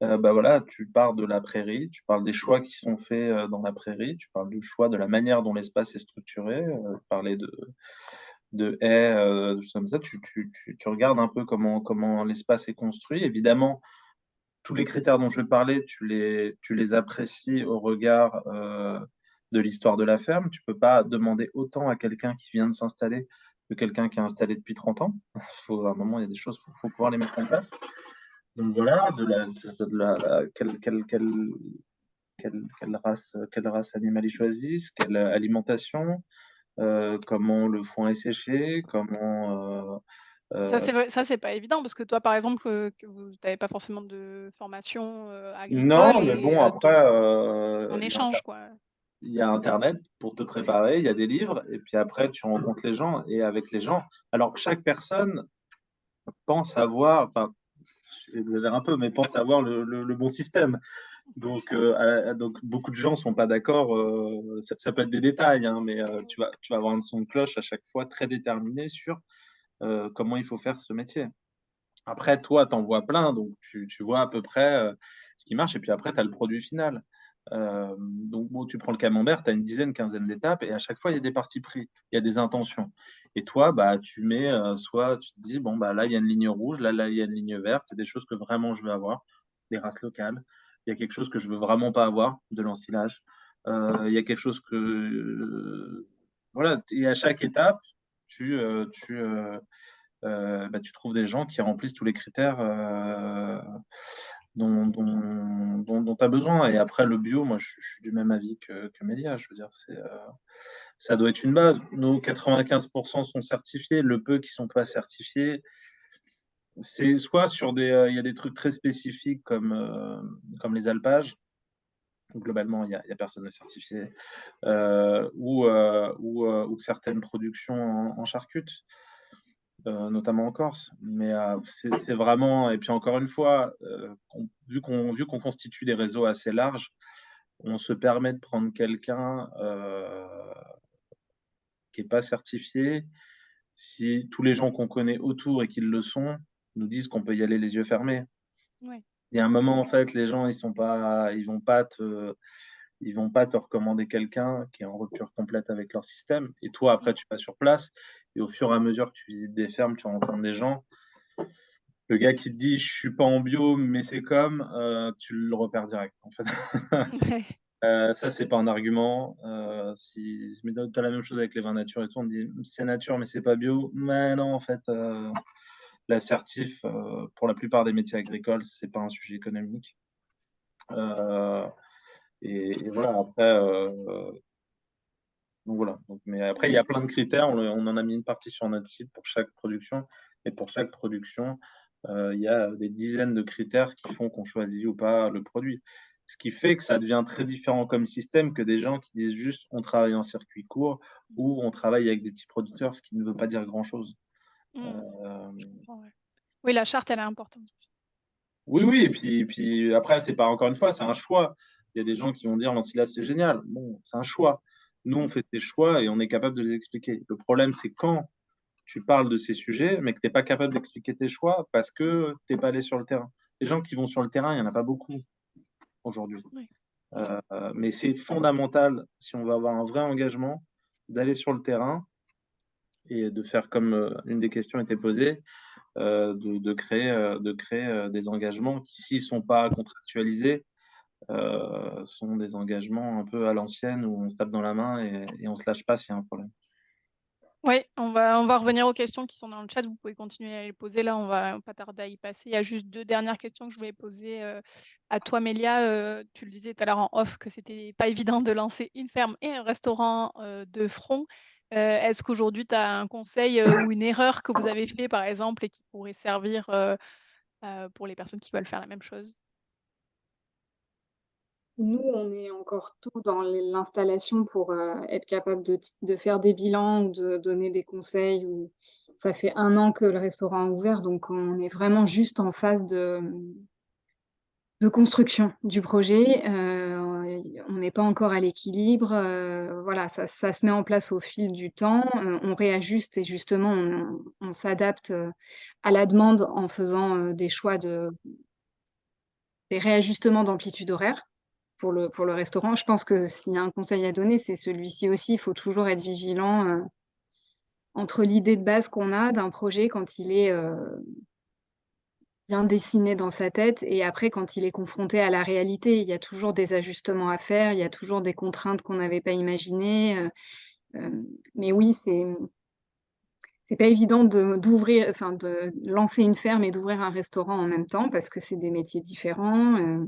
Bah voilà, tu pars de la prairie, tu parles des choix qui sont faits dans la prairie, tu parles du choix de la manière dont l'espace est structuré, parler de haies, de choses comme ça, tu regardes un peu comment l'espace est construit. Évidemment, tous les critères dont je vais parler, tu les apprécies au regard de l'histoire de la ferme. Tu peux pas demander autant à quelqu'un qui vient de s'installer que quelqu'un qui est installé depuis 30 ans. À un moment, il y a des choses, faut pouvoir les mettre en place. Donc voilà, quelle race animale ils choisissent, quelle alimentation, comment le foin est séché, comment. Ça, euh, c'est vrai, ça, c'est pas évident parce que toi, par exemple, que vous n'avez pas forcément de formation, agricole non, mais et bon, après, donc en échange, quoi. il y a Internet pour te préparer, il y a des livres, et puis après, tu rencontres les gens, et avec les gens. Alors, chaque personne pense avoir, enfin, j'exagère un peu, mais pense avoir le bon système. Donc beaucoup de gens sont pas d'accord. Ça peut être des détails, hein, mais tu vas avoir un son de cloche à chaque fois très déterminé sur comment il faut faire ce métier. Après, toi, tu en vois plein, donc tu vois à peu près ce qui marche, et puis après, tu as le produit final. Donc, bon, tu prends le camembert, tu as une dizaine, quinzaine d'étapes, et à chaque fois, il y a des partis pris, il y a des intentions. Et toi, bah, tu mets, soit tu te dis, bon, bah, là, il y a une ligne rouge, là, il y a une ligne verte, c'est des choses que vraiment je veux avoir, des races locales. Il y a quelque chose que je veux vraiment pas avoir, de l'ensilage. Il y a quelque chose que. Voilà, et à chaque étape, tu, euh, tu, euh, bah, tu trouves des gens qui remplissent tous les critères dont tu as besoin. Et après, le bio, moi, je suis du même avis que Mélia. Je veux dire, ça doit être une base. Nous, 95% sont certifiés. Le peu qui ne sont pas certifiés, c'est soit sur il y a des trucs très spécifiques comme les alpages. Où globalement, il y a personne de certifié, ou certaines productions en charcutes. Notamment en Corse. Mais c'est vraiment, et puis encore une fois, vu qu'on constitue des réseaux assez larges, on se permet de prendre quelqu'un qui n'est pas certifié. Si tous les gens qu'on connaît autour et qui le sont nous disent qu'on peut y aller les yeux fermés. Ouais. Il y a un moment, en fait, les gens, ils vont pas te recommander quelqu'un qui est en rupture complète avec leur système. Et toi, après, tu vas sur place. Et au fur et à mesure que tu visites des fermes, tu rencontres des gens. Le gars qui te dit je suis pas en bio, mais c'est comme, tu le repères direct en fait. Ouais. Ça, c'est pas un argument. Si tu as la même chose avec les vins nature et tout, on te dit c'est nature, mais c'est pas bio. Mais non, en fait, l'assertif, pour la plupart des métiers agricoles, c'est pas un sujet économique. Euh, et voilà, après, donc voilà. Mais après, il y a plein de critères. On en a mis une partie sur notre site pour chaque production. Et pour chaque production, Il y a des dizaines de critères qui font qu'on choisit ou pas le produit. Ce qui fait que ça devient très différent comme système que des gens qui disent juste: «On travaille en circuit court» ou «On travaille avec des petits producteurs», ce qui ne veut pas dire grand-chose. Mmh. Je Hem, comprends, ouais. Oui, la charte, elle est importante aussi. oui, oui et puis après c'est pas encore une fois, c'est un choix. Il y a des gens qui vont dire: «L'ensilade, c'est génial». Bon, c'est un choix. Nous, on fait des choix et on est capable de les expliquer. Le problème, c'est quand tu parles de ces sujets, mais que tu es pas capable d'expliquer tes choix parce que tu es pas allé sur le terrain. Les gens qui vont sur le terrain, il y en a pas beaucoup aujourd'hui. Oui. Mais c'est fondamental, si on veut avoir un vrai engagement, d'aller sur le terrain et de faire comme, une des questions était posée, de créer des engagements qui, s'ils sont pas contractualisés, sont des engagements un peu à l'ancienne où on se tape dans la main et on se lâche pas s'il y a un problème. Oui, on va revenir aux questions qui sont dans le chat. Vous pouvez continuer à les poser. Là, on va pas tarder à y passer. Il y a juste 2 dernières questions que je voulais poser, à toi, Mélia. Tu le disais tout à l'heure en off que c'était pas évident de lancer une ferme et un restaurant, de front. Est-ce qu'aujourd'hui tu as un conseil, ou une erreur que vous avez fait, par exemple, et qui pourrait servir, pour les personnes qui veulent faire la même chose? Nous, on est encore tôt dans l'installation pour, être capable de faire des bilans ou de donner des conseils ou ça fait 1 an que le restaurant a ouvert, donc on est vraiment juste en phase de construction du projet. On n'est pas encore à l'équilibre, voilà, ça se met en place au fil du temps, on réajuste et justement on s'adapte, à la demande en faisant, des réajustements d'amplitude horaire. Pour le restaurant, je pense que s'il y a un conseil à donner, c'est celui-ci aussi. Il faut toujours être vigilant, entre l'idée de base qu'on a d'un projet quand il est, bien dessiné dans sa tête et après quand il est confronté à la réalité. Il y a toujours des ajustements à faire, il y a toujours des contraintes qu'on n'avait pas imaginées, mais oui, c'est pas évident de lancer une ferme et d'ouvrir un restaurant en même temps parce que c'est des métiers différents,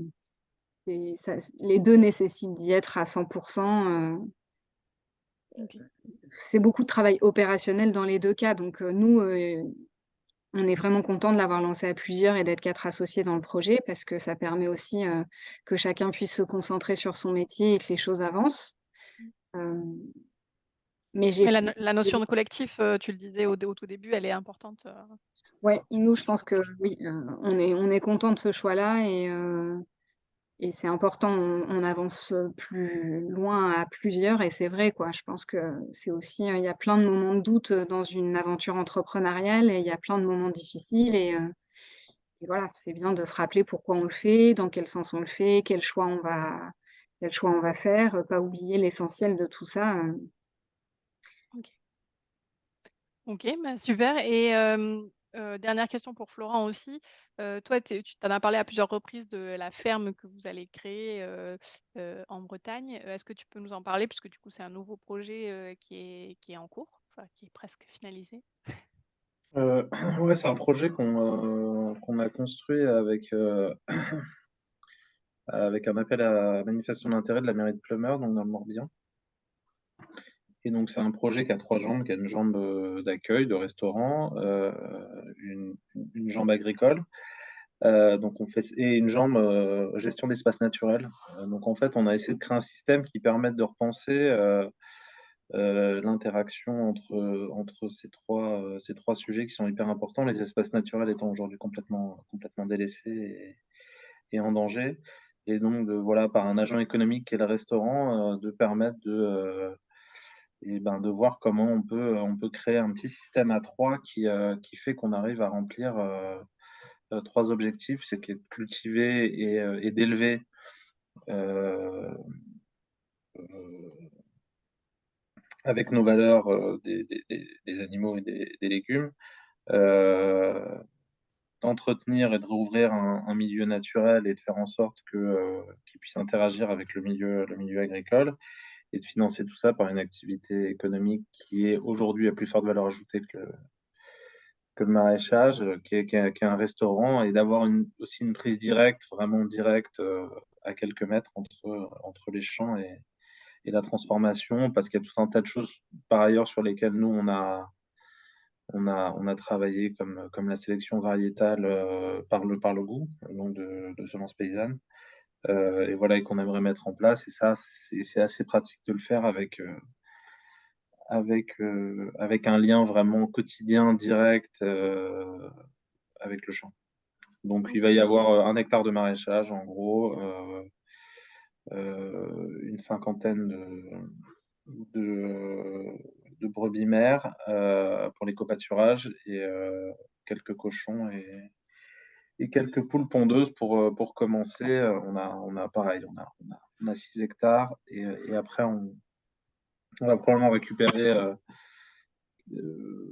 et ça les 2 nécessitent d'y être à 100. OK. C'est beaucoup de travail opérationnel dans les 2 cas, donc nous, on est vraiment content de l'avoir lancé à plusieurs et d'être 4 associés dans le projet parce que ça permet aussi, que chacun puisse se concentrer sur son métier et que les choses avancent. Mmh. Hem, mais Mais j'ai la notion de collectif, tu le disais au tout début, elle est importante, ouais, nous, je sur pense ce que projet. oui, on est content de ce choix-là et c'est important, on avance, plus loin à plusieurs et c'est vrai, quoi. Je pense que c'est aussi, il y a plein de moments de doute, dans une aventure entrepreneuriale et il y a plein de moments difficiles et voilà, c'est bien de se rappeler pourquoi on le fait, dans quel sens on le fait, quel choix on va faire, pas oublier l'essentiel de tout ça, OK. OK, bah, super et dernière question pour Florent aussi. Toi, tu t'en as parlé à plusieurs reprises de la ferme que vous allez créer, en Bretagne. Est-ce que tu peux nous en parler? Puisque du coup, c'est un nouveau projet, qui est en cours, enfin qui est presque finalisé. Ouais, c'est un projet qu'on a construit avec un appel à manifestation d'intérêt de la mairie de Pleumeur, donc dans le Morbihan. Et donc c'est un projet qui a 3 jambes, qui a une jambe, d'accueil, de restaurant, une jambe agricole, donc on fait et une jambe, gestion d'espaces naturels. Donc en fait, on a essayé de créer un système qui permette de repenser, l'interaction entre ces trois sujets qui sont hyper importants, les espaces naturels étant aujourd'hui complètement délaissés et en danger. Et donc voilà, par un agent économique qui est le restaurant, de permettre de voir comment on peut créer un petit système à 3 qui fait qu'on arrive à remplir, 3 objectifs. C'est qui est de cultiver et d'élever, heu heu, avec nos valeurs, des animaux et des légumes, heu, d'entretenir et de rouvrir un milieu naturel et de faire en sorte qu'il puisse interagir avec le milieu agricole et de financer tout ça par une activité économique qui est aujourd'hui à plus forte valeur ajoutée que le maraîchage, qui est un restaurant et d'avoir aussi une prise directe, vraiment directe, à quelques mètres entre les champs et la transformation. Parce qu'il y a tout un tas de choses par ailleurs sur lesquelles nous On a travaillé comme la sélection variétale par le goût, donc de semences paysannes. Et voilà, et qu'on aimerait mettre en place. Et ça, c'est assez pratique de le faire avec un lien vraiment quotidien, direct avec le champ. Donc, il va OK. y avoir 1 hectare de maraîchage, en gros, une cinquantaine de, de brebis mères pour les copâturages et quelques cochons et quelques poules pondeuses pour commencer. On a pareil, on a 6 hectares et après, on va probablement récupérer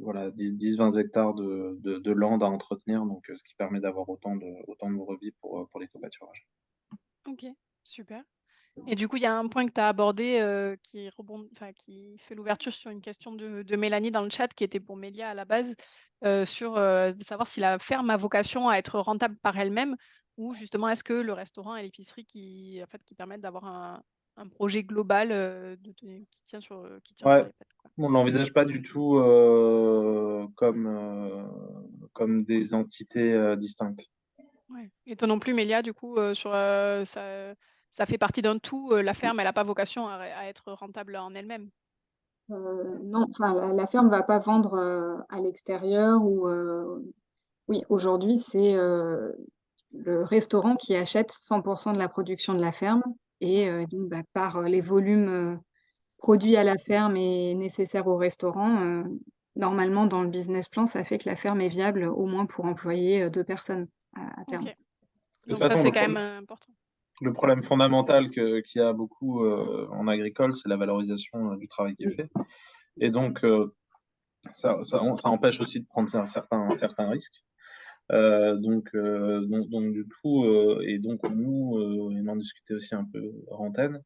voilà, 10-20 hectares de landes à entretenir, donc ce qui permet d'avoir autant de brebis pour les covoiturages. OK, super. Et du coup, il y a un point que tu as abordé, qui fait l'ouverture sur une question de Mélanie dans le chat, qui était pour Mélia à la base, sur, de savoir si la ferme a vocation à être rentable par elle-même ou justement est-ce que le restaurant et l'épicerie qui, en fait, qui permettent d'avoir un projet global, qui tient sur Ouais, les pattes, quoi? on ne l'envisage pas du tout comme des entités distinctes. Ouais. Et toi non plus, Mélia, du coup, ça fait partie d'un tout, la ferme, elle a pas vocation à être rentable en elle-même? Non, enfin la ferme va pas vendre, à l'extérieur ou, oui, aujourd'hui, c'est, le restaurant qui achète 100 de la production de la ferme et donc bah, par, les volumes, produits à la ferme et nécessaires au restaurant, normalement dans le business plan, ça fait que la ferme est viable au moins pour employer, 2 personnes à OK. terme. De toute Donc ça, façon, c'est quand même, important. le problème fondamental qu'il y a beaucoup en agricole, c'est la valorisation du travail qui est Mmh. fait. Et donc, ça empêche aussi de prendre certains risques. Donc, du coup, et donc nous, on en discutait aussi un peu hors antenne,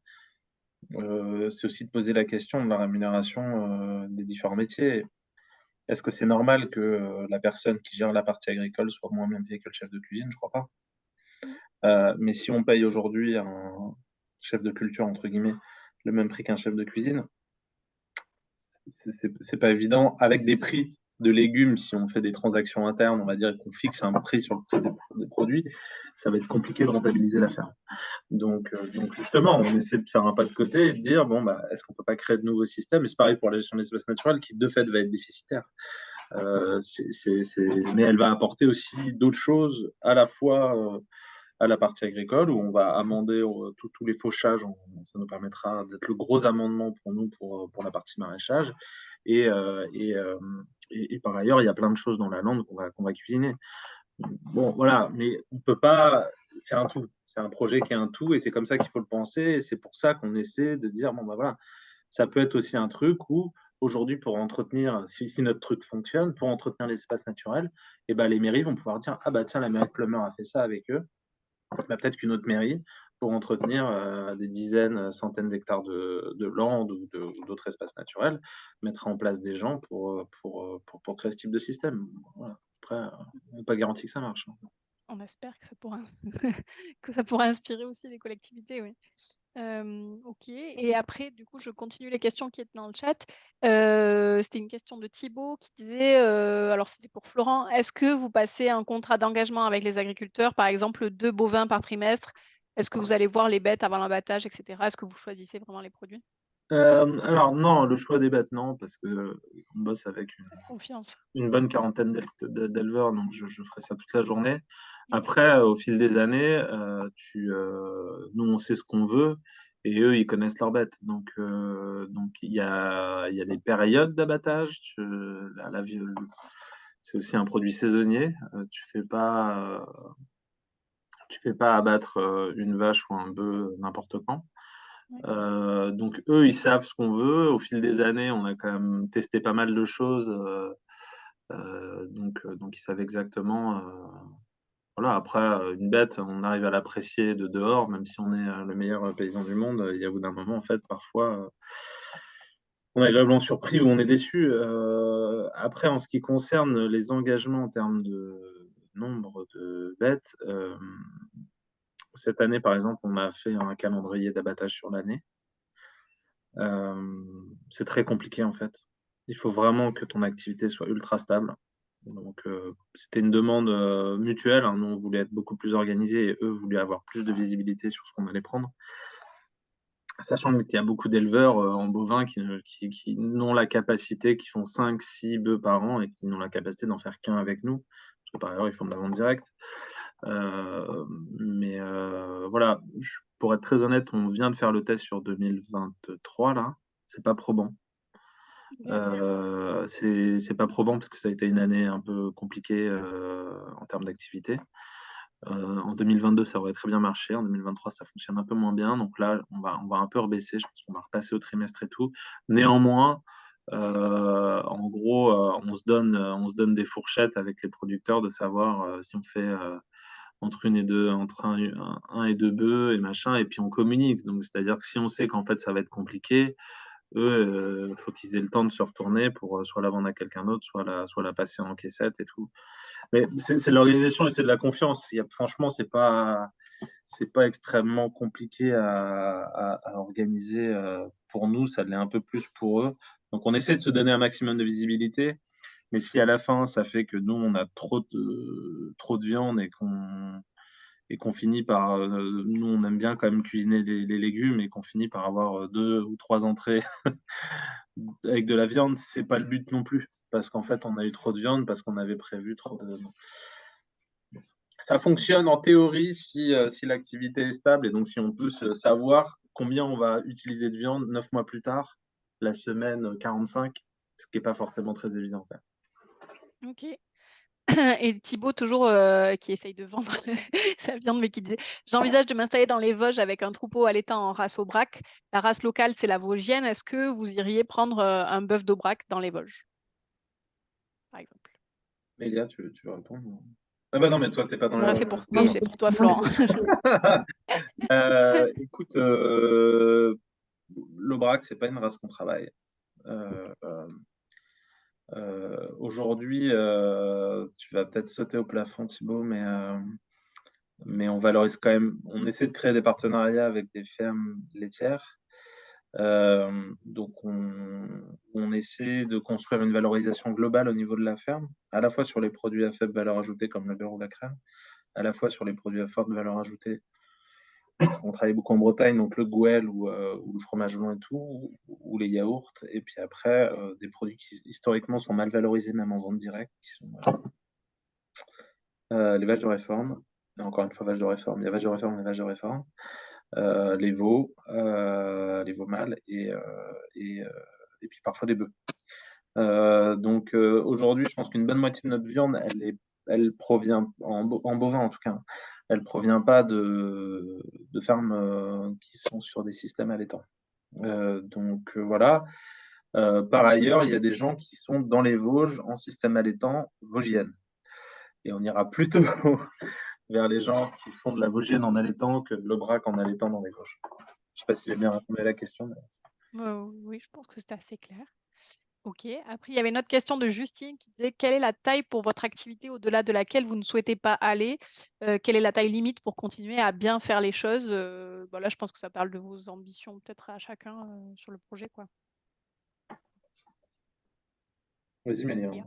c'est aussi de poser la question de la rémunération des différents métiers. Est-ce que c'est normal que la personne qui gère la partie agricole soit moins bien payée que le chef de cuisine? Je crois pas. Mmh. Mais si on paye aujourd'hui un chef de culture, entre guillemets, le même prix qu'un chef de cuisine, c'est pas évident. Avec des prix de légumes, si on fait des transactions internes, on va dire qu'on fixe un prix sur le prix des produits, ça va être compliqué de rentabiliser l'affaire. Donc justement, on essaie de faire un pas de côté et de dire bon, bah, est-ce qu'on peut pas créer de nouveaux systèmes? Et c'est pareil pour la gestion des espaces naturels qui, de fait, va être déficitaire. Mais elle va apporter aussi d'autres choses, à la fois à la partie agricole, où on va amender tous les fauchages. Ça nous permettra d'être le gros amendement pour nous pour la partie maraîchage. Et, euh, et, euh, et par ailleurs, il y a plein de choses dans la lande qu'on va cuisiner. Bon, voilà, mais on peut pas. C'est un tout. C'est un projet qui est un tout, et c'est comme ça qu'il faut le penser. Et c'est pour ça qu'on essaie de dire bon, bah voilà, ça peut être aussi un truc où aujourd'hui, pour entretenir, si notre truc fonctionne, pour entretenir les espaces naturels, et ben, les mairies vont pouvoir dire ah bah tiens, la mairie de Plumeur a fait ça avec eux. Bah, peut-être qu'une autre mairie, pour entretenir des dizaines, centaines d'hectares de landes ou d'autres espaces naturels, mettra en place des gens pour créer ce type de système. Voilà. Après, on n'est pas garanti que ça marche, hein. On espère que ça pourra que ça pourra inspirer aussi les collectivités, oui. OK, et après du coup, je continue les questions qui étaient dans le chat. C'était une question de Thibaut qui disait, alors c'était pour Florent: «Est-ce que vous passez un contrat d'engagement avec les agriculteurs, par exemple 2 bovins par trimestre? Est-ce que vous allez voir les bêtes avant l'abattage et cetera? Est-ce que vous choisissez vraiment les produits?» Alors non, le choix des bêtes, non, parce qu'on bosse avec Faites confiance. une bonne quarantaine d'éleveurs, donc je ferai ça toute la journée. OK. Après, au fil des années, nous, on sait ce qu'on veut et eux, ils connaissent leurs bêtes. Donc il y a des périodes d'abattage. C'est aussi un produit saisonnier. Tu fais pas abattre une vache ou un bœuf n'importe quand. Ouais. Donc eux, ils savent ce qu'on veut. Au fil des années, on a quand même testé pas mal de choses. Donc ils savent exactement. Voilà, après, une bête, on arrive à l'apprécier de dehors, même si on est le meilleur paysan du monde. Il y a au bout d'un moment, en fait, parfois, on est agréablement surpris ou on est déçu. Après, en ce qui concerne les engagements en termes de nombre de bêtes, cette année, par exemple, on a fait un calendrier d'abattage sur l'année. C'est très compliqué, en fait. Il faut vraiment que ton activité soit ultra stable. Donc, c'était une demande mutuelle, hein. Nous, on voulait être beaucoup plus organisés et eux voulaient avoir plus de visibilité sur ce qu'on allait prendre. Sachant qu'il y a beaucoup d'éleveurs en bovins qui n'ont la capacité, qui font 5-6 bœufs par an et qui n'ont la capacité d'en faire qu'un avec nous. Parce que par ailleurs, ils font de la vente directe. Mais voilà, pour être très honnête, on vient de faire le test sur 2023, là. C'est pas probant. C'est pas probant parce que ça a été une année un peu compliquée en termes d'activité. En 2022, ça aurait très bien marché. En 2023, ça fonctionne un peu moins bien. Donc là, on va un peu rebaisser. Je pense qu'on va repasser au trimestre et tout. Néanmoins, en gros, on se donne des fourchettes avec les producteurs de savoir si on fait entre un et deux bœufs et machin, et puis on communique. Donc, c'est-à-dire que si on sait qu'en fait, ça va être compliqué, eux, il faut qu'ils aient le temps de se retourner pour soit la vendre à quelqu'un d'autre, soit la passer en caissette et tout. Mais c'est de l'organisation et c'est de la confiance. Franchement, c'est pas extrêmement compliqué à organiser pour nous. Ça l'est un peu plus pour eux. Donc, on essaie de se donner un maximum de visibilité. Mais si à la fin, ça fait que nous, on a trop de viande et qu'on finit par. Nous, on aime bien quand même cuisiner les légumes et qu'on finit par avoir 2 ou 3 entrées avec de la viande, c'est pas le but non plus. Parce qu'en fait, on a eu trop de viande, parce qu'on avait prévu trop de. Ça fonctionne en théorie si l'activité est stable et donc si on peut savoir combien on va utiliser de viande 9 mois plus tard, la semaine 45, ce qui n'est pas forcément très évident. OK. Et Thibaut, toujours qui essaye de vendre sa viande, mais qui disait: «J'envisage de m'installer dans les Vosges avec un troupeau allaitant en race Aubrac. La race locale, c'est la vosgienne. Est-ce que vous iriez prendre un bœuf d'Aubrac dans les Vosges?» Par exemple. Mélia, tu veux répondre? Ah bah non, mais toi, tu n'es pas dans Ouais, la. c'est pour, Non, oui, mais c'est pour toi, moi, Florent. Écoute, l'Aubrac, c'est pas une race qu'on travaille. Aujourd'hui, tu vas peut-être sauter au plafond, Thibaut, mais on valorise quand même. On essaie de créer des partenariats avec des fermes laitières. Donc, on essaie de construire une valorisation globale au niveau de la ferme, à la fois sur les produits à faible valeur ajoutée comme le beurre ou la crème, à la fois sur les produits à forte valeur ajoutée. On travaille beaucoup en Bretagne, donc le gouel ou le fromage blanc et tout, ou les yaourts. Et puis après, des produits qui historiquement sont mal valorisés, même en vente directe, qui sont les vaches de réforme. Et encore une fois, vaches de réforme. Il y a vaches de réforme et vaches de réforme. Les veaux mâles et puis parfois des bœufs. Donc aujourd'hui, je pense qu'une bonne moitié de notre viande, elle provient, en bovin en tout cas, elle provient pas de fermes qui sont sur des systèmes allaitants. Donc voilà. Par ailleurs, il y a des gens qui sont dans les Vosges en système allaitant vosgienne. Et on ira plutôt vers les gens qui font de la vosgienne en allaitant que de l'aubrac en allaitant dans les Vosges. Je ne sais pas si j'ai bien répondu à la question. Oui, je pense que c'est assez clair. OK. Après, il y avait une autre question de Justine qui disait: «Quelle est la taille pour votre activité au-delà de laquelle vous ne souhaitez pas aller? Quelle est la taille limite pour continuer à bien faire les choses?» Bah, là, je pense que ça parle de vos ambitions peut-être à chacun, sur le projet, quoi. Vas-y, Mélia. Léa?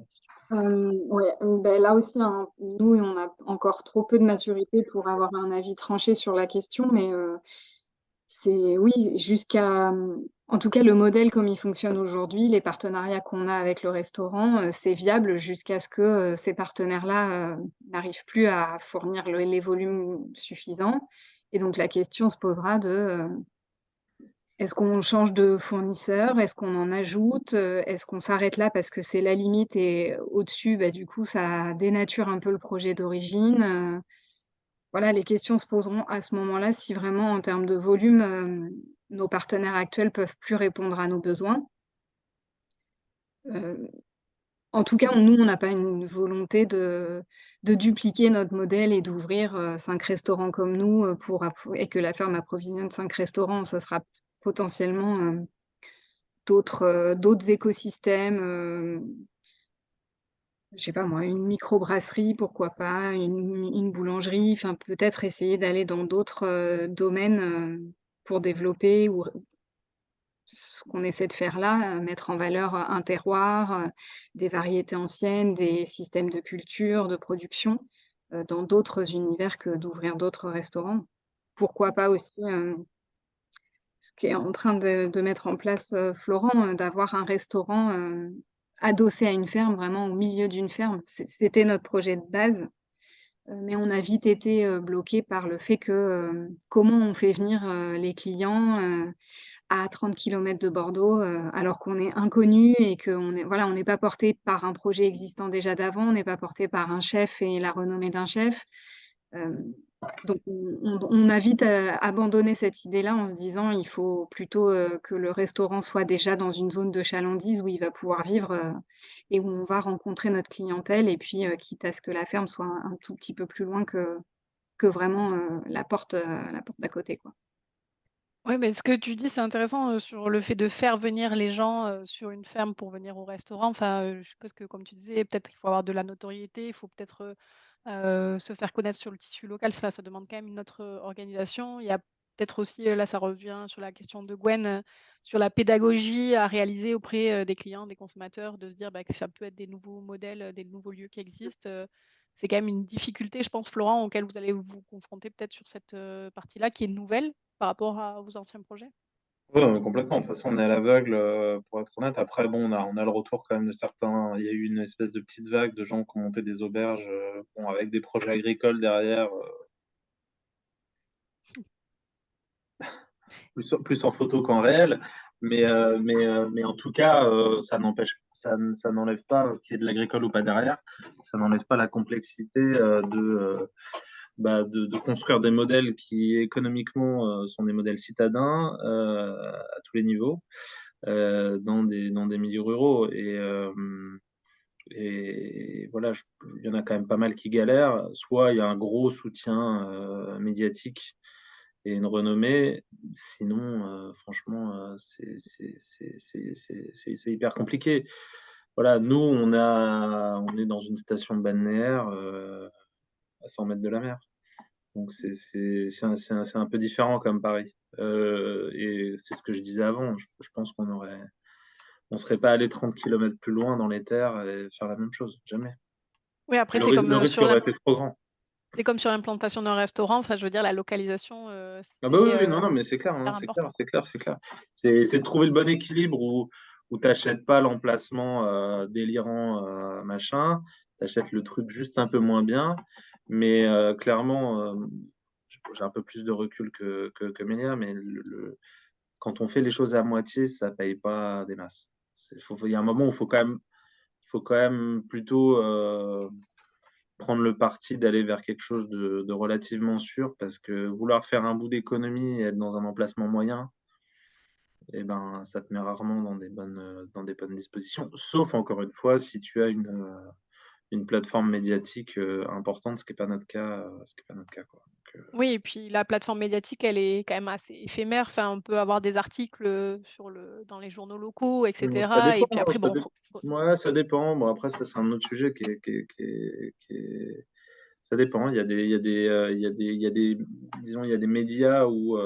Ouais, ben là aussi, hein, nous, on a encore trop peu de maturité pour avoir un avis tranché sur la question, mais c'est oui, en tout cas, le modèle comme il fonctionne aujourd'hui, les partenariats qu'on a avec le restaurant, c'est viable jusqu'à ce que, ces partenaires-là, n'arrivent plus à fournir les volumes suffisants et donc la question se posera de, est-ce qu'on change de fournisseur? Est-ce qu'on en ajoute? Est-ce qu'on s'arrête là parce que c'est la limite et au-dessus, bah, du coup, ça dénature un peu le projet d'origine? Voilà, les questions se poseront à ce moment-là si vraiment en termes de volume, nos partenaires actuels peuvent plus répondre à nos besoins. Heu, En tout cas, nous, on n'a pas une volonté de dupliquer notre modèle et d'ouvrir, 5 restaurants comme nous, pour et que la ferme approvisionne 5 restaurants. Ce sera potentiellement, d'autres écosystèmes, je sais pas moi, une microbrasserie, pourquoi pas, une boulangerie, enfin peut-être essayer d'aller dans d'autres, domaines, pour développer ou ce qu'on essaie de faire là, mettre en valeur, un terroir, des variétés anciennes, des systèmes de culture, de production, dans d'autres univers que d'ouvrir d'autres restaurants. Pourquoi pas aussi, ce qui est en train de mettre en place, Florent, d'avoir un restaurant, adossé à une ferme, vraiment au milieu d'une ferme. C'était notre projet de base, mais on a vite été, bloqués par le fait que, comment on fait venir, les clients, à 30 kilomètres de Bordeaux, alors qu'on est inconnus et qu'on est voilà, on n'est pas porté par un projet existant déjà d'avant, on n'est pas porté par un chef et la renommée d'un chef. Hem, donc on a vite, abandonné cette idée-là en se disant: «Il faut plutôt, que le restaurant soit déjà dans une zone de chalandise où il va pouvoir vivre, et où on va rencontrer notre clientèle et puis, quitte à ce que la ferme soit un tout petit peu plus loin que vraiment, la porte d'à côté, quoi». Oui, mais ce que tu dis, c'est intéressant, sur le fait de faire venir les gens, sur une ferme pour venir au restaurant. Enfin, je suppose que comme tu disais, peut-être il faut avoir de la notoriété, il faut peut-être, se faire connaître sur le tissu local. Enfin, ça demande quand même une autre, organisation. Il y a peut-être aussi, là, ça revient sur la question de Gwen, sur la pédagogie à réaliser auprès, des clients, des consommateurs, de se dire, bah, que ça peut être des nouveaux modèles, des nouveaux lieux qui existent. C'est quand même une difficulté, je pense, Florent, auquel vous allez vous confronter peut-être sur cette, partie-là qui est nouvelle par rapport à vos anciens projets? Ouais, complètement. De toute façon, on est à l'aveugle, pour être honnête. Après, bon, on a le retour quand même de certains. Il y a eu une espèce de petite vague de gens qui ont monté des auberges, bon, avec des projets agricoles derrière, plus en photo qu'en réel. Mais en tout cas, ça n'enlève pas qu'il y ait de l'agricole ou pas derrière. Ça n'enlève pas la complexité, de construire des modèles qui économiquement, sont des modèles citadins, à tous les niveaux, dans des milieux ruraux. Et voilà, il y en a quand même pas mal qui galèrent. Soit il y a un gros soutien, médiatique et une renommée. Sinon, franchement, c'est hyper compliqué. Voilà, nous, on est dans une station balnéaire, à 100 mètres de la mer. Donc c'est un peu différent comme Paris. Et c'est ce que je disais avant, je pense on serait pas allé 30 kilomètres plus loin dans les terres et faire la même chose, jamais. Oui, après, Le risque aurait été trop grand. c'est comme sur l'implantation d'un restaurant. Enfin, je veux dire, la localisation, Ah bah, oui, oui, non, non, mais c'est clair, hein, hyper c'est clair, important. c'est clair, c'est clair. C'est de trouver le bon équilibre où tu achètes pas l'emplacement, délirant, machin, tu achètes le truc juste un peu moins bien. Mais clairement, j'ai un peu plus de recul que Mélia, mais quand on fait les choses à moitié, ça paye pas des masses. Il y a un moment où il faut quand même plutôt, prendre le parti d'aller vers quelque chose de relativement sûr, parce que vouloir faire un bout d'économie et être dans un emplacement moyen, et ben, ça te met rarement dans des bonnes dispositions. Sauf encore une fois, si tu as une plateforme médiatique, importante, ce qui est pas notre cas, quoi. Donc, Oui et puis la plateforme médiatique, elle est quand même assez éphémère. Enfin, on peut avoir des articles, sur le dans les journaux locaux et ça cetera et dépend, puis hein, après bon, faut ouais, ça dépend. Bon, après ça, c'est un autre sujet qui est ça dépend. Il y a des disons, il y a des médias où,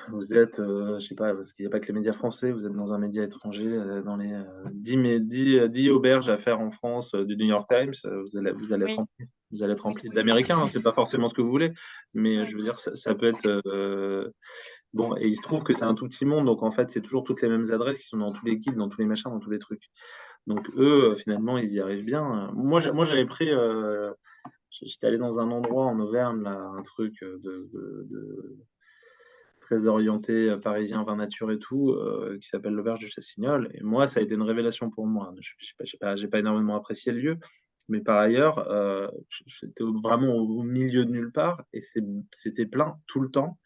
vous êtes, je sais pas, parce qu'il y a pas que les médias français, vous êtes dans un média étranger, dans les, 10 auberges à faire en France, du New York Times, vous allez être oui, rempli. Vous allez être oui, rempli d'Américains, hein, c'est pas forcément ce que vous voulez, mais ouais. je veux dire, ça peut être, bon, et il se trouve que c'est un tout petit monde, donc en fait, c'est toujours toutes les mêmes adresses qui sont dans tous les guides, dans tous les machins, dans tous les trucs. Donc eux, finalement, ils y arrivent bien. Moi, j'avais pris, j'étais allé dans un endroit en Auvergne là, un truc, de très orienté, parisien, vin nature et tout, qui s'appelle l'Auberge du Chassignol. Et moi, ça a été une révélation pour moi. J'ai pas énormément apprécié le lieu, mais par ailleurs, j'étais vraiment au milieu de nulle part et c'était plein tout le temps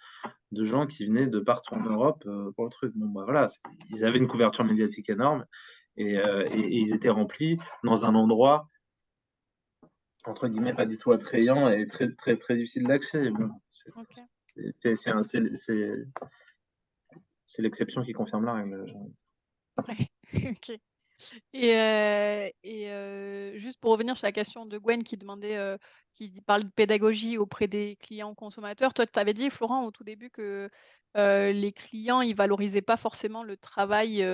de gens qui venaient de partout en Europe, pour le truc. Bon, bah, voilà, ils avaient une couverture médiatique énorme et ils étaient remplis dans un endroit, entre guillemets, pas du tout attrayant et très, très, très difficile d'accès. Bon, OK. c'est l'exception qui confirme la règle. Ouais, OK. Juste pour revenir sur la question de Gwen qui demandait, parle de pédagogie auprès des clients consommateurs. Toi, tu avais dit, Florent, au tout début que, les clients, ils valorisaient pas forcément le travail,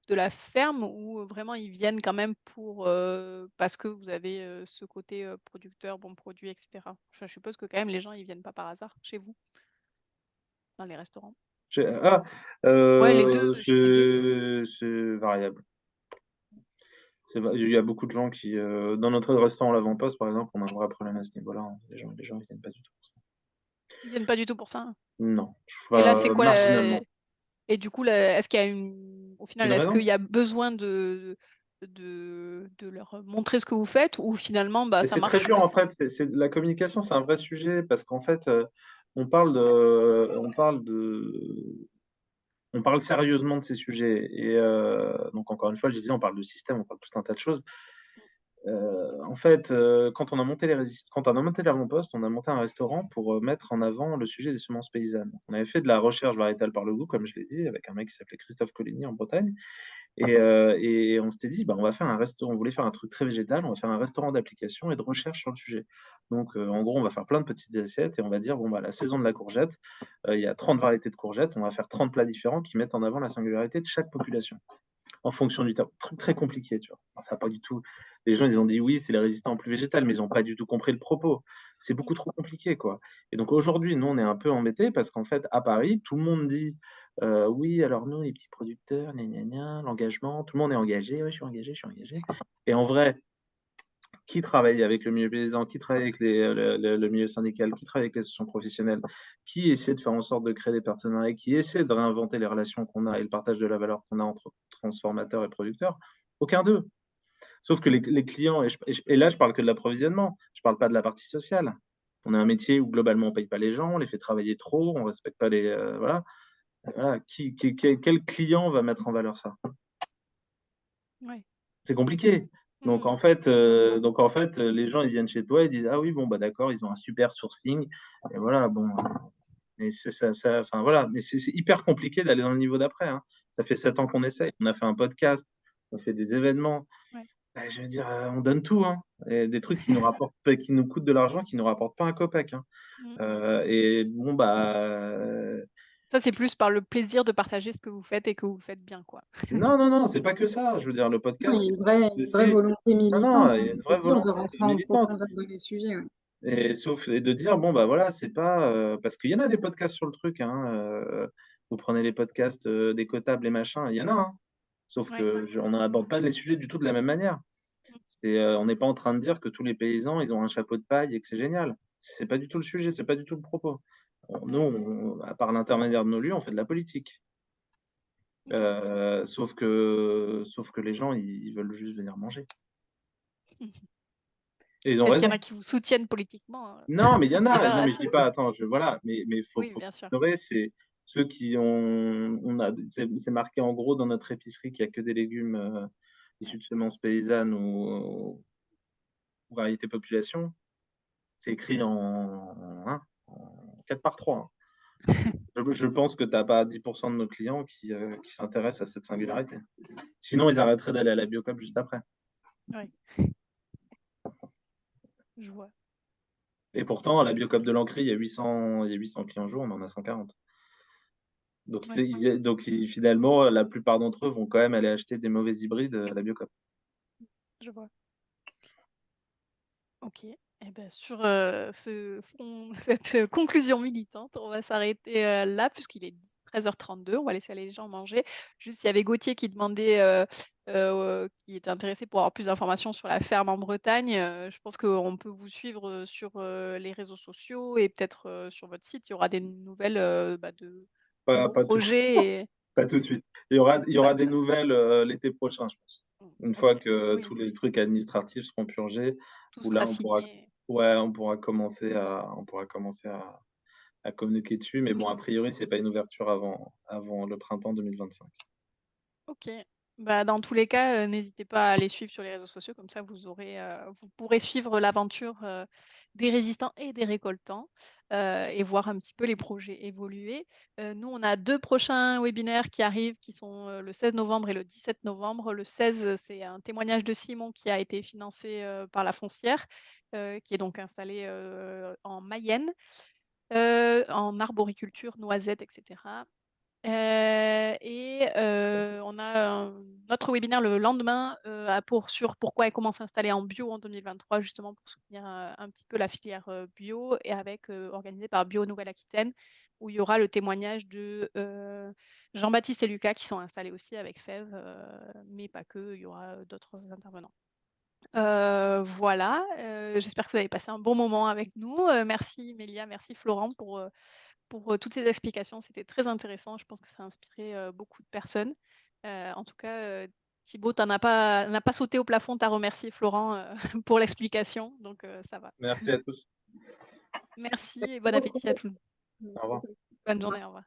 de la ferme ou vraiment ils viennent quand même parce que vous avez, ce côté, producteur, bons produits et cetera? Je suppose que quand même les gens, ils viennent pas par hasard chez vous, dans les restaurants? Ah, Ouais, les 2, j'imagine. c'est variable. Il y a beaucoup de gens qui, dans notre restaurant L'Avant-Poste, par exemple, on a un vrai problème à ce niveau-là, hein. Les gens ils viennent pas du tout pour ça. Ils viennent pas du tout pour ça, hein? Non, Et là, c'est quoi la marginalement. et du coup, la est-ce qu'il y a au final, Une est-ce qu'il raison? y a besoin de leur montrer ce que vous faites ou finalement, bah, Et ça c'est très marche, dur, en sans? fait, la communication, c'est un vrai sujet parce qu'en fait, on parle sérieusement de ces sujets et donc encore une fois, je disais, on parle de système, on parle de tout un tas de choses. En fait, quand on a monté l'Avant-Poste, on a monté un restaurant pour, mettre en avant le sujet des semences paysannes. On avait fait de la recherche variétale par le goût, comme je l'ai dit, avec un mec qui s'appelait Christophe Coligny en Bretagne et on s'était dit: «Bah, on va faire un restaurant». On voulait faire un truc très végétal, on va faire un restaurant d'application et de recherche sur le sujet. Donc, en gros, on va faire plein de petites assiettes et on va dire: «Bon, bah, la saison de la courgette, il y a 30 variétés de courgettes, on va faire 30 plats différents qui mettent en avant la singularité de chaque population, en fonction du temps». Truc très compliqué, tu vois? Enfin, ça a pas du tout les gens, ils ont dit: «Oui, c'est les résistants plus végétal», mais ils ont pas du tout compris le propos. C'est Mmh. beaucoup trop compliqué, quoi et donc aujourd'hui, nous, on est un peu embêtés parce qu'en fait, à Paris, tout le monde dit: Oui, alors nous, les petits producteurs, gna gna gna, l'engagement, tout le monde est engagé. Ouais, je suis engagé, je suis engagé. Et en vrai, qui travaille avec le milieu paysan, qui travaille avec le milieu syndical, qui travaille avec les associations professionnelles, qui essaie de faire en sorte de créer des partenariats, qui essaie de réinventer les relations qu'on a et le partage de la valeur qu'on a entre transformateurs et producteurs? Aucun d'eux. Sauf que les clients, et là, je parle que de l'approvisionnement, je parle pas de la partie sociale. On a un métier où globalement on paye pas les gens, on les fait travailler trop, on respecte pas voilà. Voilà, quel client va mettre en valeur ça? Ouais. C'est compliqué. Donc Mmh. en fait, les gens, ils viennent chez toi, ils disent: «Ah oui, bon, bah, d'accord, ils ont un super sourcing» et voilà, bon, mais c'est ça enfin voilà, mais c'est hyper compliqué d'aller dans le niveau d'après, hein. Ça fait 7 ans qu'on essaye. On a fait un podcast, on fait des événements. Ouais. Bah, je veux dire, on donne tout, hein et des trucs qui nous rapportent pas qui nous coûtent de l'argent, qui nous rapportent pas un copec, hein. Mmh. Et bon, bah, Ça, c'est plus par le plaisir de partager ce que vous faites et que vous faites bien, quoi. non, non, non, c'est pas que ça. Je veux dire, le Non, il y podcast, a c'est une vraie volonté non, non, militante, il hein. y a une vraie C'est dur de volonté rentrer en militante profondeur dans les sujets, ouais. et de dire: «Bon, bah, voilà, c'est pas», parce qu'il y en a des podcasts sur le truc, hein, vous prenez les podcasts, d'Écotable et machin, il y en a, hein. Sauf Ouais. que on n'aborde pas les sujets du tout de la même manière. Mmh. On n'est pas en train de dire que tous les paysans, ils ont un chapeau de paille et que c'est génial. C'est pas du tout le sujet, c'est pas du tout le propos. Nous, Ouais. par l'intermédiaire de nos lieux, on fait de la politique. OK. Sauf que les gens, ils veulent juste venir manger Mmh. et ils ont Est-ce qu'il y en a raison. qui vous soutiennent politiquement, Non, mais il y en à a. travers Non, la mais je dis chaîne? pas attends, voilà, mais Oui, faut bien sûr. considérer, c'est ceux qui ont on a c'est marqué en gros dans notre épicerie qu'il y a que des légumes, Ouais. issus de semences paysannes ou variété population. C'est écrit en 4 par 3, hein. Je pense que tu as pas 10 de nos clients qui s'intéressent à cette singularité. Sinon, ils arrêteraient d'aller à la Biocoop juste après Ouais, je vois. et pourtant, à la Biocoop de l'Ancry, il y a 800 clients jour, on en a 140. Donc Ouais, finalement, la plupart d'entre eux vont quand même aller acheter des mauvais hybrides, à la Biocoop. je vois. OK. Et ben, sur, cette, conclusion militante, on va s'arrêter, là puisqu'il est 13h32. On va laisser les gens manger. Juste, il y avait Gauthier qui demandait, qui était intéressé pour avoir plus d'informations sur la ferme en Bretagne. Je pense qu'on peut vous suivre, sur, les réseaux sociaux et peut-être, sur votre site. Il y aura des nouvelles, bah, de vos Pas tout de suite, projets et pas tout de suite. Il y aura des d'accord. nouvelles, l'été prochain, je pense. Mmh, Une fois OK. que tous Oui, les trucs administratifs seront purgés, tout où là, sera signé. on pourra commencer à communiquer dessus. Mais bon, a priori, c'est pas une ouverture avant le printemps 2025. OK. Bah, dans tous les cas, n'hésitez pas à les suivre sur les réseaux sociaux, comme ça vous pourrez suivre l'aventure, des résistants et des récoltants, et voir un petit peu les projets évoluer. Nous, on a 2 prochains webinaires qui arrivent, qui sont, le 16 novembre et le 17 novembre. Le 16, c'est un témoignage de Simon qui a été financé, par la foncière, qui est donc installé, en Mayenne, en arboriculture, noisettes et cetera. On a un autre webinaire le lendemain, sur pourquoi et comment s'installer en bio en 2023, justement pour soutenir, un petit peu la filière, bio et organisé par Bio Nouvelle-Aquitaine, où il y aura le témoignage de, Jean-Baptiste et Lucas qui sont installés aussi avec FEV, mais pas que, il y aura, d'autres intervenants. Voilà, j'espère que vous avez passé un bon moment avec nous. Merci Mélia, merci Florent pour toutes ces explications. C'était très intéressant. Je pense que ça a inspiré, beaucoup de personnes. En tout cas, Thibaut, tu n'as pas sauté au plafond, tu as remercié Florent, pour l'explication, donc ça va. Merci à tous. Merci et Merci bon beaucoup. appétit à tout le monde. Au revoir. Merci. Bonne journée, au revoir.